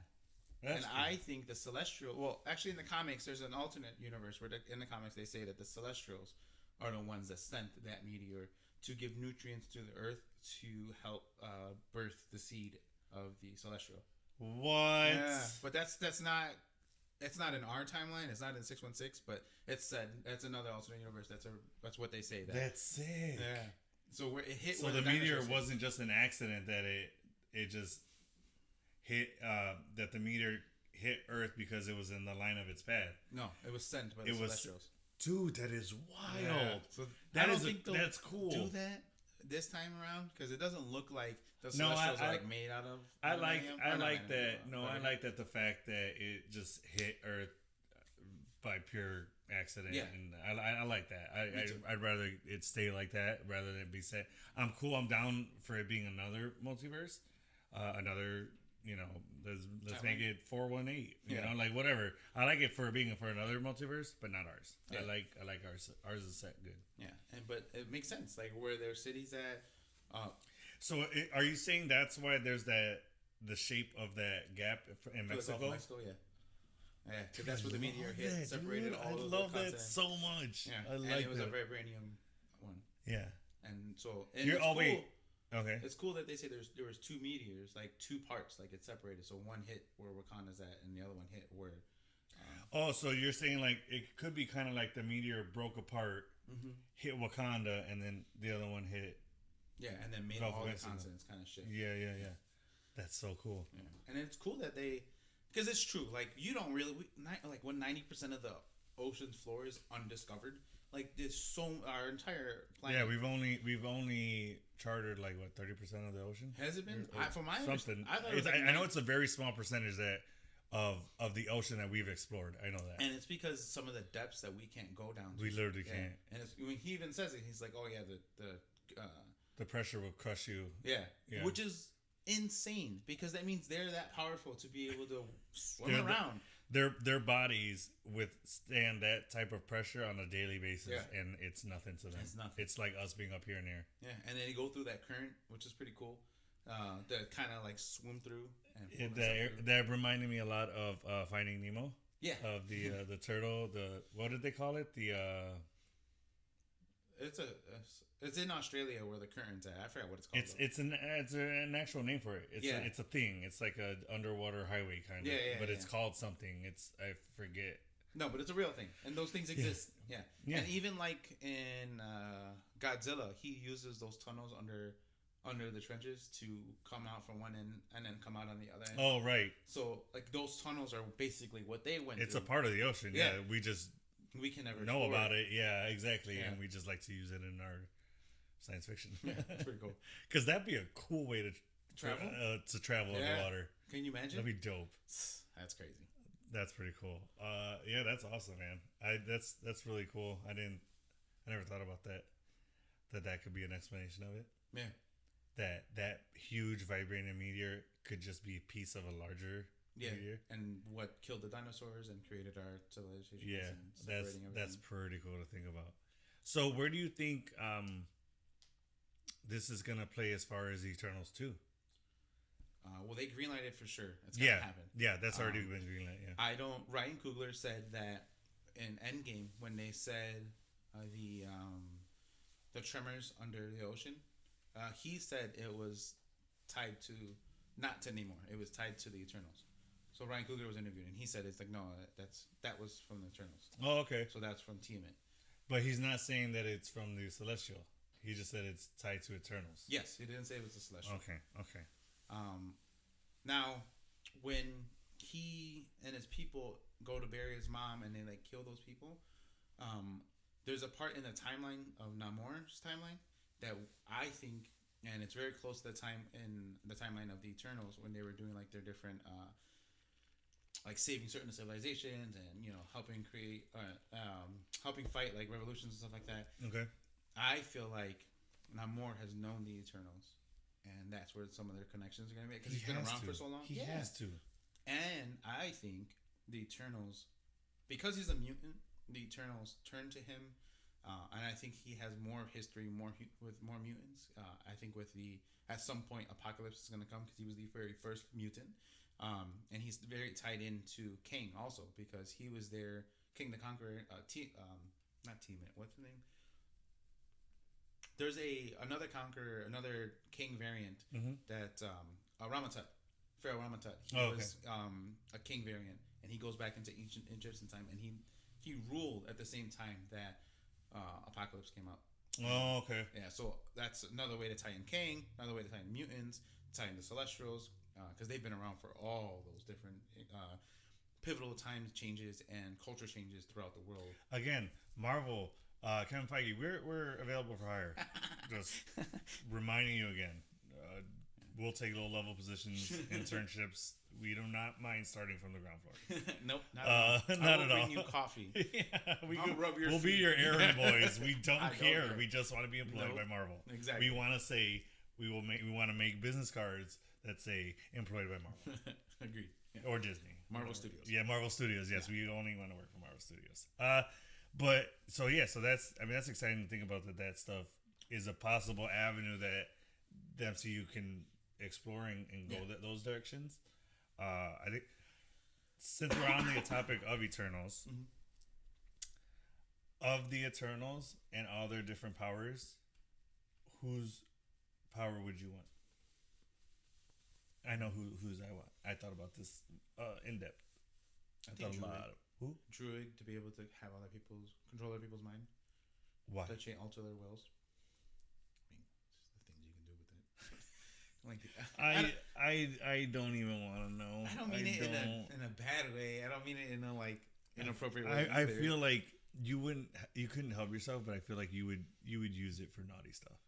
And cool. I think the Celestial. Well, actually, in the comics, there's an alternate universe where in the comics they say that the Celestials are the ones that sent that meteor to give nutrients to the Earth to help birth the seed of the Celestial. What? Yeah, but that's not. It's not in our timeline. It's not in 616, but it's said that's another alternate universe. That's what they say. That's sick. Yeah. So where it hit. So the meteor wasn't just an accident that it just hit that the meteor hit Earth because it was in the line of its path. No, it was sent by the Celestials. Dude, that is wild. Yeah. So that's cool. Do that this time around because it doesn't look like the Celestials are like made out of. I like that. No, I like that the fact that it just hit Earth by pure accident. Yeah. And I like that. I'd rather it stay like that rather than be set. I'm cool. I'm down for it being another multiverse. Another, let's make it 418. You know, like whatever. I like it for being for another multiverse, but not ours. Yeah. I like ours. Ours is set good. Yeah, but it makes sense. Like where their cities at. So are you saying that's why there's the shape of that gap in Mexico? Mexico, yeah. Yeah, because that's where the meteor hit, separated all of the continents. I love that so much. Yeah, and it was a vibranium one. Yeah, and so wait. Okay. It's cool that they say there was two meteors, like two parts, like it's separated. So one hit where Wakanda's at, and the other one hit where. So you're saying like it could be kind of like the meteor broke apart, hit Wakanda, and then the other one hit. Yeah, and then made all the continents kind of shit. Yeah. That's so cool. Yeah. And it's cool that because it's true. Like you don't really like when 90% of the ocean's floor is undiscovered. Like there's our entire planet. Yeah, we've only charted like what 30% of the ocean. Has it been? From my something. I know it's a very small percentage of the ocean that we've explored. I know that. And it's because some of the depths that we can't go down to. We literally can't. And when he even says it, he's like, "Oh yeah, the pressure will crush you." Yeah. Which is insane because that means they're that powerful to be able to swim around. Their bodies withstand that type of pressure on a daily basis, and it's nothing to them. It's nothing. It's like us being up here and there. Yeah, and then you go through that current, which is pretty cool. That kind of like swim through. And that reminded me a lot of Finding Nemo. Yeah. Of the turtle. What did they call it? It's in Australia where the current's at. I forgot what it's called. It's an actual name for it. It's a thing. It's like a underwater highway kind of. But it's called something. I forget. No, but it's a real thing, and those things exist. Yeah. And even like in Godzilla, he uses those tunnels under the trenches to come out from one end and then come out on the other end. Oh, right. So like those tunnels are basically what they went. It's a part of the ocean. Yeah. We can never know about it. Yeah, exactly. Yeah. And we just like to use it in our science fiction. Yeah, that's pretty cool. Because that'd be a cool way to travel underwater. Can you imagine? That'd be dope. That's crazy. That's pretty cool. Yeah, that's awesome, man. That's really cool. I never thought about that. That could be an explanation of it. Yeah. That huge vibranium meteor could just be a piece of a larger meteor. And what killed the dinosaurs and created our civilization. Yeah, that's pretty cool to think about. So where do you think this is gonna play as far as Eternals 2? Well, they greenlighted it for sure. It's gonna happen. Yeah, that's already been greenlighted. Yeah. Ryan Coogler said that in Endgame when they said the tremors under the ocean, he said it was tied to not to Namor. It was tied to the Eternals. So Ryan Coogler was interviewed and he said it's like no, that was from the Eternals. Oh, okay. So that's from Tiamat. But he's not saying that it's from the Celestial. He just said it's tied to Eternals. Yes, he didn't say it was the Celestial. Okay. Now, when he and his people go to bury his mom and they like kill those people, there's a part in the timeline of Namor's timeline that I think, and it's very close to the timeline of the Eternals when they were doing like their different, like saving certain civilizations and helping create, helping fight like revolutions and stuff like that. Okay. I feel like Namor has known the Eternals. And that's where some of their connections are going to be. Because he's been around for so long. He has to. And I think the Eternals, because he's a mutant, the Eternals turn to him And I think he has more history, with more mutants. I think at some point Apocalypse is going to come because he was the very first mutant, and he's very tied into King also because he was there, King the Conqueror. Not T-Man. What's the name? There's another King variant that Ramatut, Pharaoh Ramatut. He was a King variant, and he goes back into ancient Egyptian time, and he ruled at the same time that Apocalypse came out. Oh, okay. Yeah, so that's another way to tie in King, another way to tie in mutants, tie in the Celestials, because they've been around for all those different pivotal time changes and culture changes throughout the world. Again, Marvel, Kevin Feige, we're available for hire. Just reminding you again. We'll take low-level positions, internships. We do not mind starting from the ground floor. Nope, not at all. I will bring you coffee. Yeah, we'll be your errand boys. We don't care. We just want to be employed by Marvel. Exactly. We want to say we want to make business cards that say employed by Marvel. Agreed. Yeah. Or Disney. Marvel Studios. Yeah, Marvel Studios. Yes, we only want to work for Marvel Studios. So that's exciting to think about that stuff is a possible avenue that the MCU can explore and go those directions. I think since we're on the topic of Eternals, of the Eternals and all their different powers, whose power would you want? I know whose I want. I thought about this in depth. I thought a lot. Who? Druid, to be able to have control other people's mind. Why? To alter their wills. I mean, the things you can do with it. I don't even want to know. I don't mean it in a bad way. I don't mean it in a inappropriate way. I feel like you couldn't help yourself, but I feel like you would use it for naughty stuff.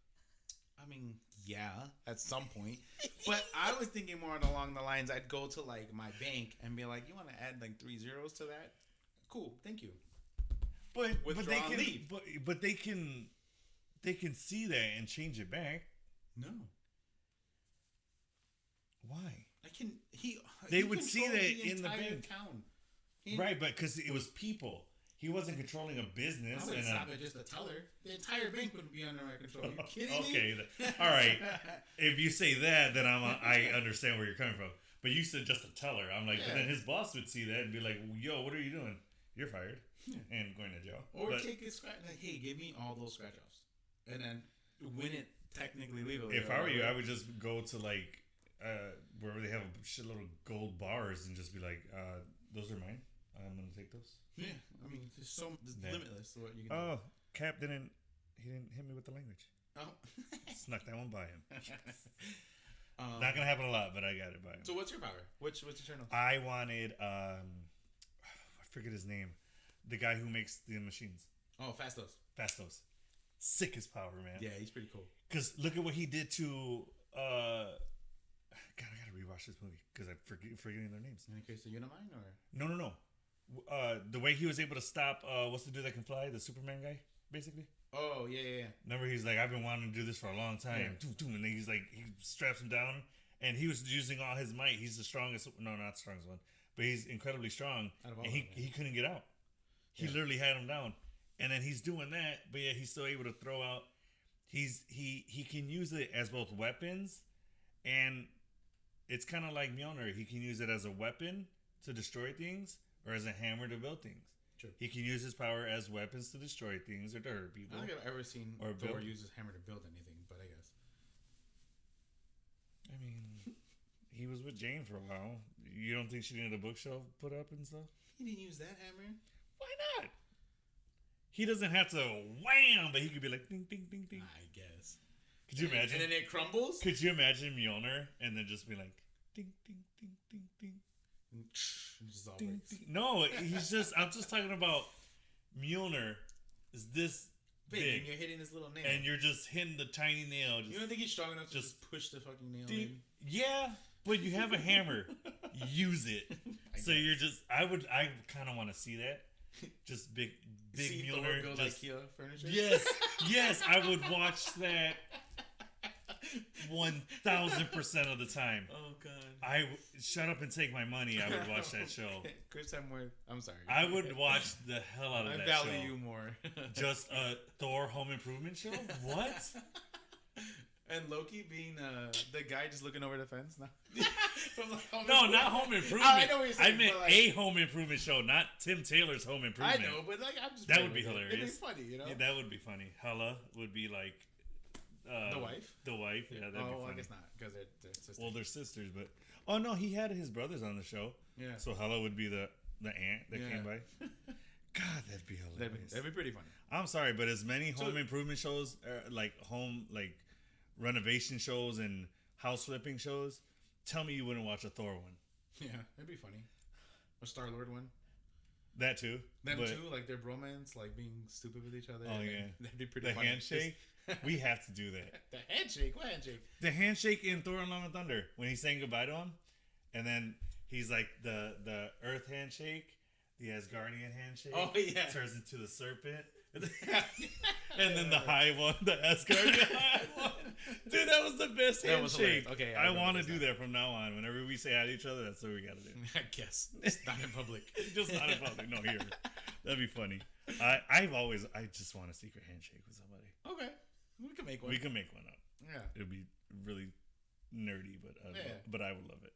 I mean, yeah, at some point. But I was thinking more along the lines, I'd go to like my bank and be like, you want to add like 3 zeros to that? Cool, thank you. But they can see that and change it back. No. Why? They would see that in the bank. Town. Right, but because it was people. He wasn't controlling a business. I would stop at just a teller. The entire bank would be under my control. Are you kidding me? Okay, all right. If you say that, then I understand where you're coming from. But you said just a teller. I'm like, but then his boss would see that and be like, yo, what are you doing? You're fired. And going to jail. Or take a scratch. Like, hey, give me all those scratch offs. And then win it technically legally. If I were you, I would just go to like wherever they have a shitload of gold bars and just be like, those are mine. I'm going to take those. Yeah. I mean, it's limitless what you can do. Oh, Cap didn't hit me with the language. Oh. Snuck that one by him. Not going to happen a lot, but I got it by him. So what's your power? What's Eternal? I wanted, I forget his name. The guy who makes the machines. Oh, Fastos. Sickest power, man. Yeah, he's pretty cool. Because look at what he did to, God, I got to rewatch this movie because I'm forgetting their names. In the case of Unimind or? No. The way he was able to stop, what's the dude that can fly? The Superman guy, basically. Oh, yeah. Remember, he's like, I've been wanting to do this for a long time. Yeah. And then he's like, he straps him down, and he was using all his might. He's the strongest. No, not the strongest one, but he's incredibly strong. And he couldn't get out. He literally had him down, and then he's doing that, but yeah, he's still able to throw out. He can use it as both weapons, and it's kind of like Mjolnir. He can use it as a weapon to destroy things, or as a hammer to build things. True. He can use his power as weapons to destroy things or to hurt people. I don't think I've ever seen Thor use his hammer to build anything, but I guess. I mean, he was with Jane for a while. You don't think she needed a bookshelf put up and stuff? He didn't use that hammer. Why not? He doesn't have to wham, but he could be like ding, ding, ding, ding. I guess. Could you imagine? And then it crumbles? Could you imagine Mjolnir and then just be like ding, ding, ding, ding, ding? Ding, ding. No, I'm just talking about Mjolnir is this big. And you're hitting his little nail. And you're just hitting the tiny nail. You don't think he's strong enough to just push the fucking nail in? Yeah, but you have a hammer. Use it. So you're just, I kind of want to see that. Just big see Mjolnir. Build just, IKEA furniture? Yes, I would watch that. 1000% of the time. Oh God. Shut up and take my money. I would watch that show. Chris Hemsworth. I'm sorry. I would watch the hell out of that show. I value you more. Just a Thor Home Improvement show? What? And Loki being the guy just looking over the fence? No, not Home Improvement. I know what you're saying, I meant like, a Home Improvement show, not Tim Taylor's Home Improvement. I know, but like I'm just that would be hilarious. It'd be funny, you know. Yeah, that would be funny. Hella would be like the wife. The wife. Yeah, that'd be funny. I guess not because they're sisters. Well, they're sisters, but oh no, he had his brothers on the show. Yeah. So Hella would be the aunt that came by. God, that'd be hilarious. That'd be pretty funny. I'm sorry, but as many home improvement shows, like renovation shows and house flipping shows, tell me you wouldn't watch a Thor one. Yeah, that'd be funny. A Star-Lord one. That too. Them too, like their bromance, like being stupid with each other. Oh yeah, that'd be pretty. The funny. handshake. We have to do that. The handshake. What handshake? The handshake in Thor and Love and Thunder when he's saying goodbye to him, and then he's like the Earth handshake, the Asgardian handshake. Oh yeah. Turns into the serpent. And then the high one, the Asgardian high one. Dude, that was the best handshake. Okay, I want to do that from now on. Whenever we say hi to each other, that's what we got to do. I guess. Just not in public. Just not in public. No, here. That'd be funny. I just want a secret handshake with somebody. Okay. We can make one. We can make one up. Yeah. It'd be really nerdy, but I would love it.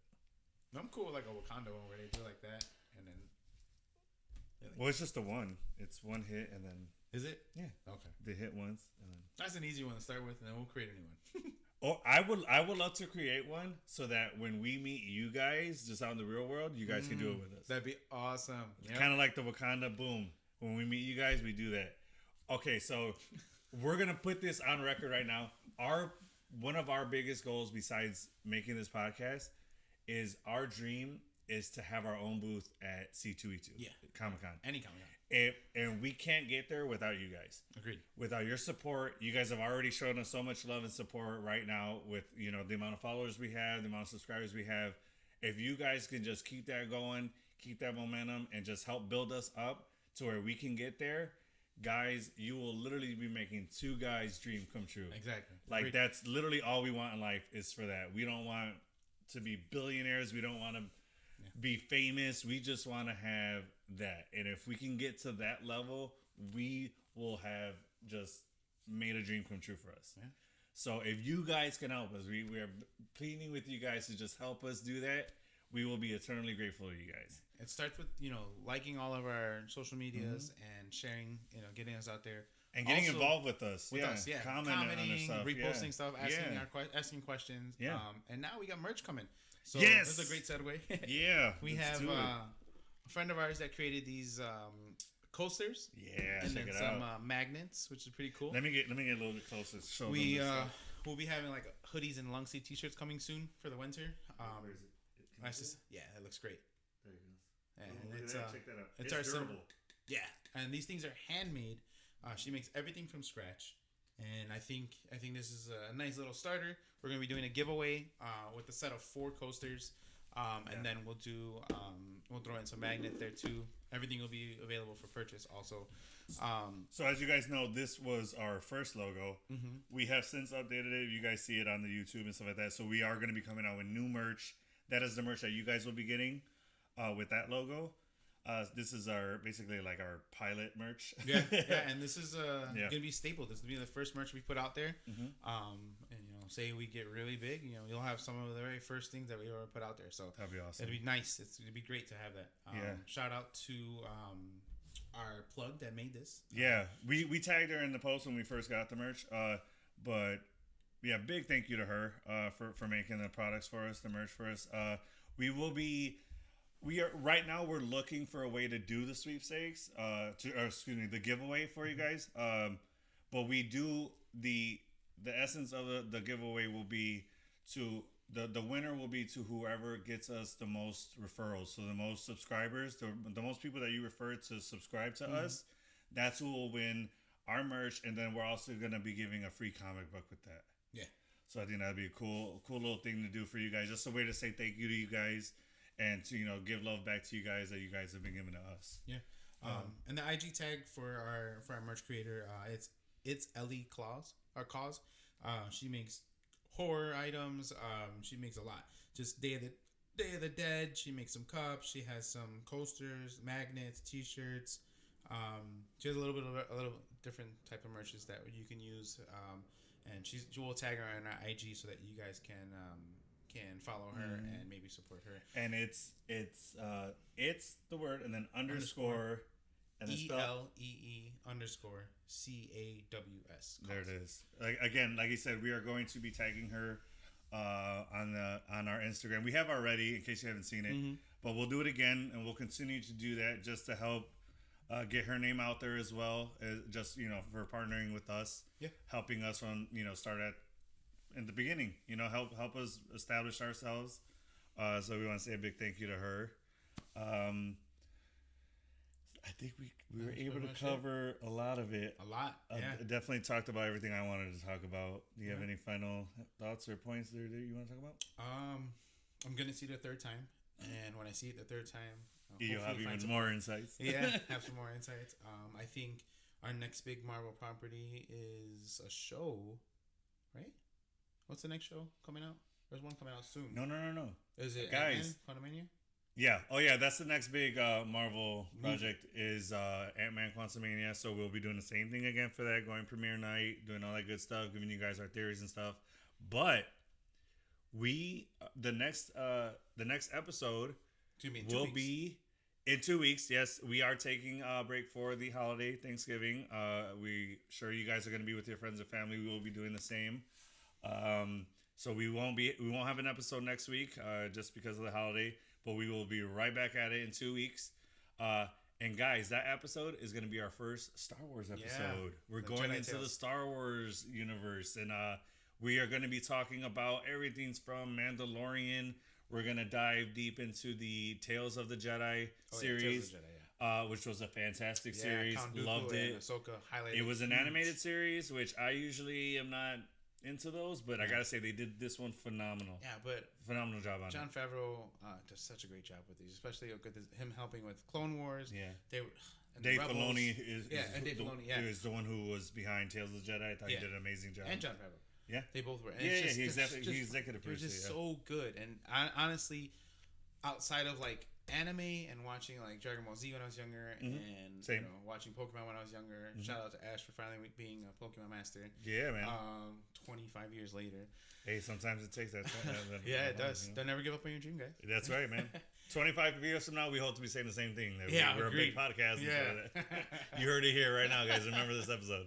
I'm cool with like a Wakanda one where they do like that and then. Well, it's just the one. It's one hit and then. Is it? Yeah. Okay. They hit once and then. That's an easy one to start with, and then we'll create a new one. Oh, I would love to create one so that when we meet you guys just out in the real world, you guys can do it with us. That'd be awesome. Yep. Kind of like the Wakanda boom. When we meet you guys, we do that. Okay, so we're gonna put this on record right now. One of our biggest goals, besides making this podcast, is our dream is to have our own booth at C2E2. Yeah. Comic-Con. Any Comic-Con. And we can't get there without you guys. Agreed. Without your support, you guys have already shown us so much love and support right now with, the amount of followers we have, the amount of subscribers we have. If you guys can just keep that going, keep that momentum, and just help build us up to where we can get there, guys, you will literally be making two guys' dream come true. Exactly. Like, Agreed. that's literally all we want in life is for that. We don't want to be billionaires. We don't want to be famous. We just want to have that. And if we can get to that level, we will have just made a dream come true for us. Yeah. So if you guys can help us, we are pleading with you guys to just help us do that. We will be eternally grateful to you guys. It starts with, liking all of our social medias and sharing, getting us out there. And getting also involved with us. Commenting, on stuff. Reposting stuff, asking questions. Yeah. And now we got merch coming. So yes. This is a great segue. Yeah. We have a friend of ours that created these coasters. Yeah. And then some magnets, which is pretty cool. Let me get a little bit closer. We'll be having like hoodies and long sleeve t-shirts coming soon for the winter. Where is it? That looks great. There you go. And check that out. It's our durable. Yeah. And these things are handmade. She makes everything from scratch. And I think this is a nice little starter. We're going to be doing a giveaway with a set of 4 coasters. And then we'll throw in some magnets there too. Everything will be available for purchase also. So as you guys know, this was our first logo. Mm-hmm. We have since updated it. You guys see it on the YouTube and stuff like that. So we are going to be coming out with new merch. That is the merch that you guys will be getting with that logo. This is basically our pilot merch. Yeah, and this is gonna be staple. This will be the first merch we put out there. Mm-hmm. And say we get really big, you'll have some of the very first things that we ever put out there. So that'd be awesome. It'd be nice. It'd be great to have that. Shout out to our plug that made this. Yeah, we tagged her in the post when we first got the merch. But yeah, big thank you to her for making the products for us, the merch for us. Right now we're looking for a way to do the sweepstakes, the giveaway for you guys. But we do the essence of the giveaway will be to the winner will be to whoever gets us the most referrals. So the most subscribers, the most people that you refer to subscribe to us, that's who will win our merch. And then we're also going to be giving a free comic book with that. Yeah. So I think that'd be a cool little thing to do for you guys. Just a way to say thank you to you guys. And to give love back to you guys that you guys have been giving to us. Yeah, and the IG tag for our merch creator, it's Ellie Claus or Cause. She makes horror items. She makes a lot. Just Day of the Dead. She makes some cups. She has some coasters, magnets, T-shirts. She has a little different type of merches that you can use. And we'll tag her on our IG so that you guys can follow her and maybe support her. And it's the word and then underscore and then ELEE underscore CAWS. There it is. Like you said, we are going to be tagging her on our Instagram. We have already, in case you haven't seen it, but we'll do it again, and we'll continue to do that just to help get her name out there as well. Just for partnering with us, helping us from start in the beginning. Help us establish ourselves. So we want to say a big thank you to her. I think we were able to cover a lot of it. A lot, yeah. Definitely talked about everything I wanted to talk about. Do you have any final thoughts or points there that you want to talk about? I'm gonna see it a third time, and when I see it the third time, you'll have even more insights. Yeah, have some more insights. I think our next big Marvel property is a show, right? What's the next show coming out? There's one coming out soon. No. Is it guys? Quantumania? Yeah. Oh, yeah. That's the next big Marvel project is Ant-Man Quantumania. So we'll be doing the same thing again for that, going premiere night, doing all that good stuff, giving you guys our theories and stuff. But the next episode will be in 2 weeks. Yes, we are taking a break for the holiday Thanksgiving. We sure you guys are going to be with your friends and family. We will be doing the same. So we won't have an episode next week just because of the holiday. But we will be right back at it in 2 weeks. And guys, that episode is going to be our first Star Wars episode. Yeah, we're going into the Star Wars universe. And we are going to be talking about everything from Mandalorian. We're going to dive deep into the Tales of the Jedi series. Tales of the Jedi, which was a fantastic series. Loved it. Ahsoka highlighted. It was an animated series, which I usually am not into those, but I gotta say they did this one phenomenal. Yeah, but phenomenal job on Jon Favreau does such a great job with these, especially with him helping with Clone Wars. Yeah, Dave Filoni is the one who was behind Tales of the Jedi. I thought he did an amazing job. And Jon Favreau. Yeah, they both were. And he's executive producer. They're just so good, and honestly, outside of like anime and watching like Dragon Ball Z when I was younger, and watching Pokemon when I was younger. Shout out to Ash for finally being a Pokemon master. Yeah, man. 25 years later. Hey, sometimes it takes that time. Yeah, it does. Don't never give up on your dream, guys. That's right, man. 25 years from now, we hope to be saying the same thing. We're a big podcast. Yeah. You heard it here right now, guys. Remember this episode.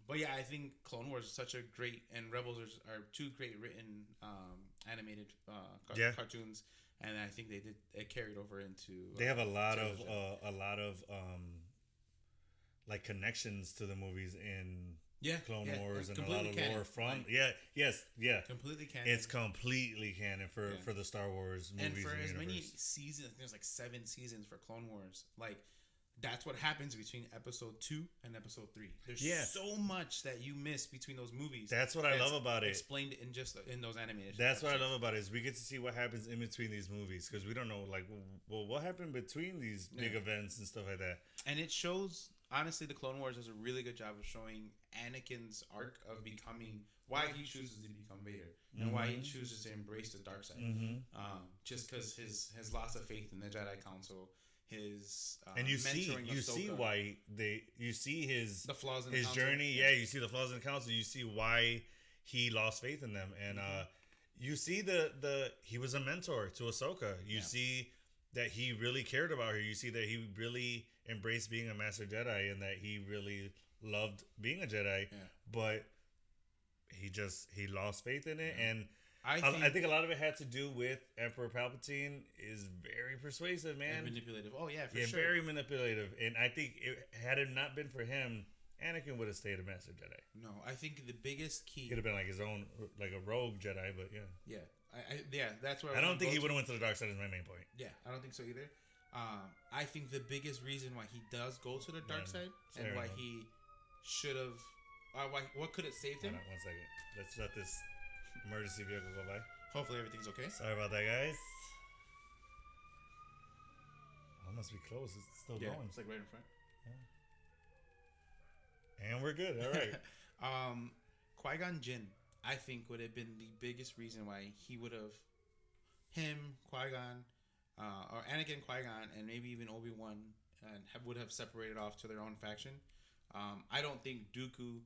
But yeah, I think Clone Wars is such a great, and Rebels are two great written animated cartoons. And I think it carried over into. They have a lot of like connections to the movies in Clone Wars and a lot of lore from completely canon. It's completely canon for the Star Wars movies and for as universe. Many seasons. There's like 7 seasons for Clone Wars. Like that's what happens between episode 2 and episode 3. There's so much that you miss between those movies. That's what I love about it. Explained in those animated. That's what I love about it is we get to see what happens in between these movies because we don't know what happened between these big events and stuff like that. And it shows honestly the Clone Wars does a really good job of showing Anakin's arc of becoming why he chooses to become Vader and why he chooses to embrace the dark side. Just because his loss of faith in the Jedi Council. His and you see why you see the flaws in his the journey. Yeah, you see the flaws in the council. You see why he lost faith in them, and you see he was a mentor to Ahsoka. You see that he really cared about her. You see that he really embraced being a Master Jedi, and that he really loved being a Jedi. Yeah. But he lost faith in it, and. I think a lot of it had to do with Emperor Palpatine is very persuasive, man. And manipulative. Oh, yeah, for sure. Very manipulative. And I think had it not been for him, Anakin would have stayed a Master Jedi. No, I think the biggest key... He could have been like his own, like a rogue Jedi, but yeah. Yeah. That's where I don't think he would have went to the dark side is my main point. Yeah, I don't think so either. I think the biggest reason why he does go to the dark side and why he should have... what could have saved him? Hold on 1 second. Let's let this... emergency vehicle go by. Hopefully everything's okay. Sorry about that, guys. Oh, it must be close. It's still going. It's like right in front. Yeah. And we're good. All right. Qui-Gon Jinn. I think would have been the biggest reason why he would have him, Qui-Gon, or Anakin, Qui-Gon, and maybe even Obi-Wan, and would have separated off to their own faction. I don't think Dooku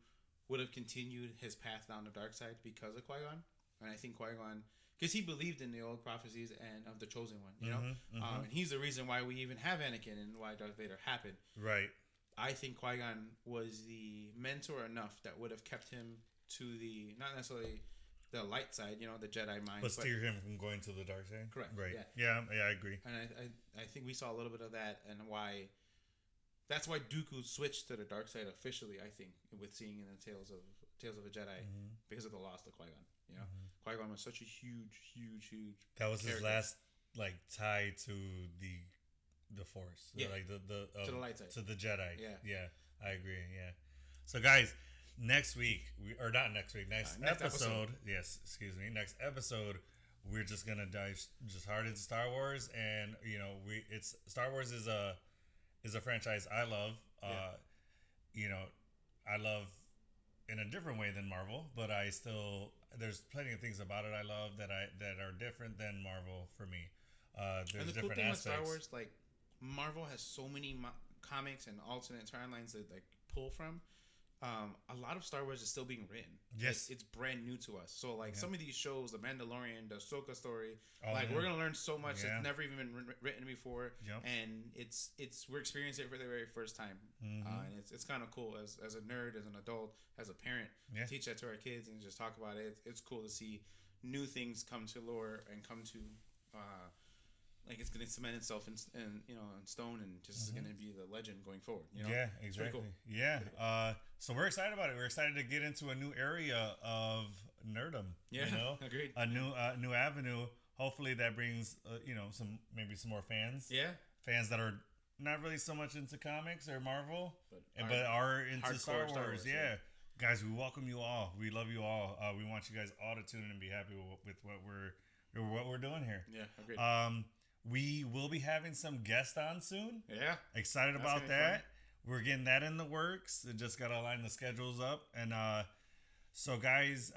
would have continued his path down the dark side because of Qui-Gon, and I think Qui-Gon, because he believed in the old prophecies and of the chosen one, you know, and he's the reason why we even have Anakin and why Darth Vader happened. Right. I think Qui-Gon was the mentor enough that would have kept him to the, not necessarily the light side, you know, the Jedi mind, but steer him from going to the dark side. Correct. Right. Yeah, I agree. And I think we saw a little bit of that, and why. That's why Dooku switched to the dark side officially. I think with seeing in the Tales of a Jedi because of the loss of Qui-Gon. You know, Qui-Gon was such a huge. That was character. His last like tie to the Force. Yeah. Like the to the light side. to the Jedi. Yeah. I agree. Yeah. So guys, next week next episode. Yes, excuse me. Next episode, we're just gonna dive just hard into Star Wars, and you know Star Wars is a franchise I love. You know, I love in a different way than Marvel, but there's plenty of things about it I love that are different than Marvel for me. There's and the different cool thing aspects. with Star Wars, like Marvel has so many comics and alternate timelines that like pull from. A lot of Star Wars is still being written. Yes, it's brand new to us. So like some of these shows, The Mandalorian, the Ahsoka story, we're gonna learn so much that's never even been written before, and we're experiencing it for the very first time. And it's kind of cool as a nerd, as an adult, as a parent, teach that to our kids and just talk about it. It's cool to see new things come to lore and come to. Like it's going to cement itself in stone, and just is going to be the legend going forward. You know? Yeah, exactly. Cool. Yeah. So we're excited about it. We're excited to get into a new area of nerdom. Yeah, you know? Agreed. A new avenue. Hopefully that brings some more fans. Yeah. Fans that are not really so much into comics or Marvel, but are into Star Wars. Yeah. Guys, we welcome you all. We love you all. We want you guys all to tune in and be happy with what we're doing here. Yeah, agreed. We will be having some guests on soon. Yeah. Excited about that. We're getting that in the works. Just got to line the schedules up. And so, guys,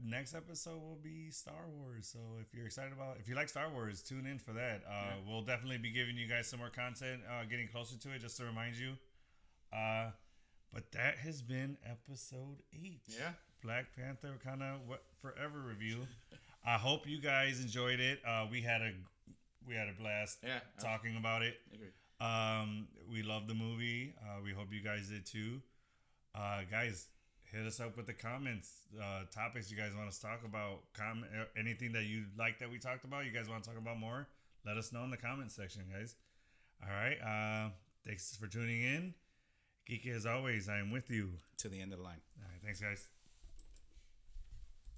next episode will be Star Wars. So if you like Star Wars, tune in for that. We'll definitely be giving you guys some more content, getting closer to it, just to remind you. But that has been episode 8. Yeah. Black Panther Wakanda Forever review. I hope you guys enjoyed it. We had a blast talking about it. Agreed. We love the movie. We hope you guys did too. Guys, hit us up with the comments, topics you guys want us to talk about, anything that you like that we talked about, you guys want to talk about more, let us know in the comment section, guys. All right. Thanks for tuning in. Geeky as always, I am with you. To the end of the line. All right. Thanks, guys.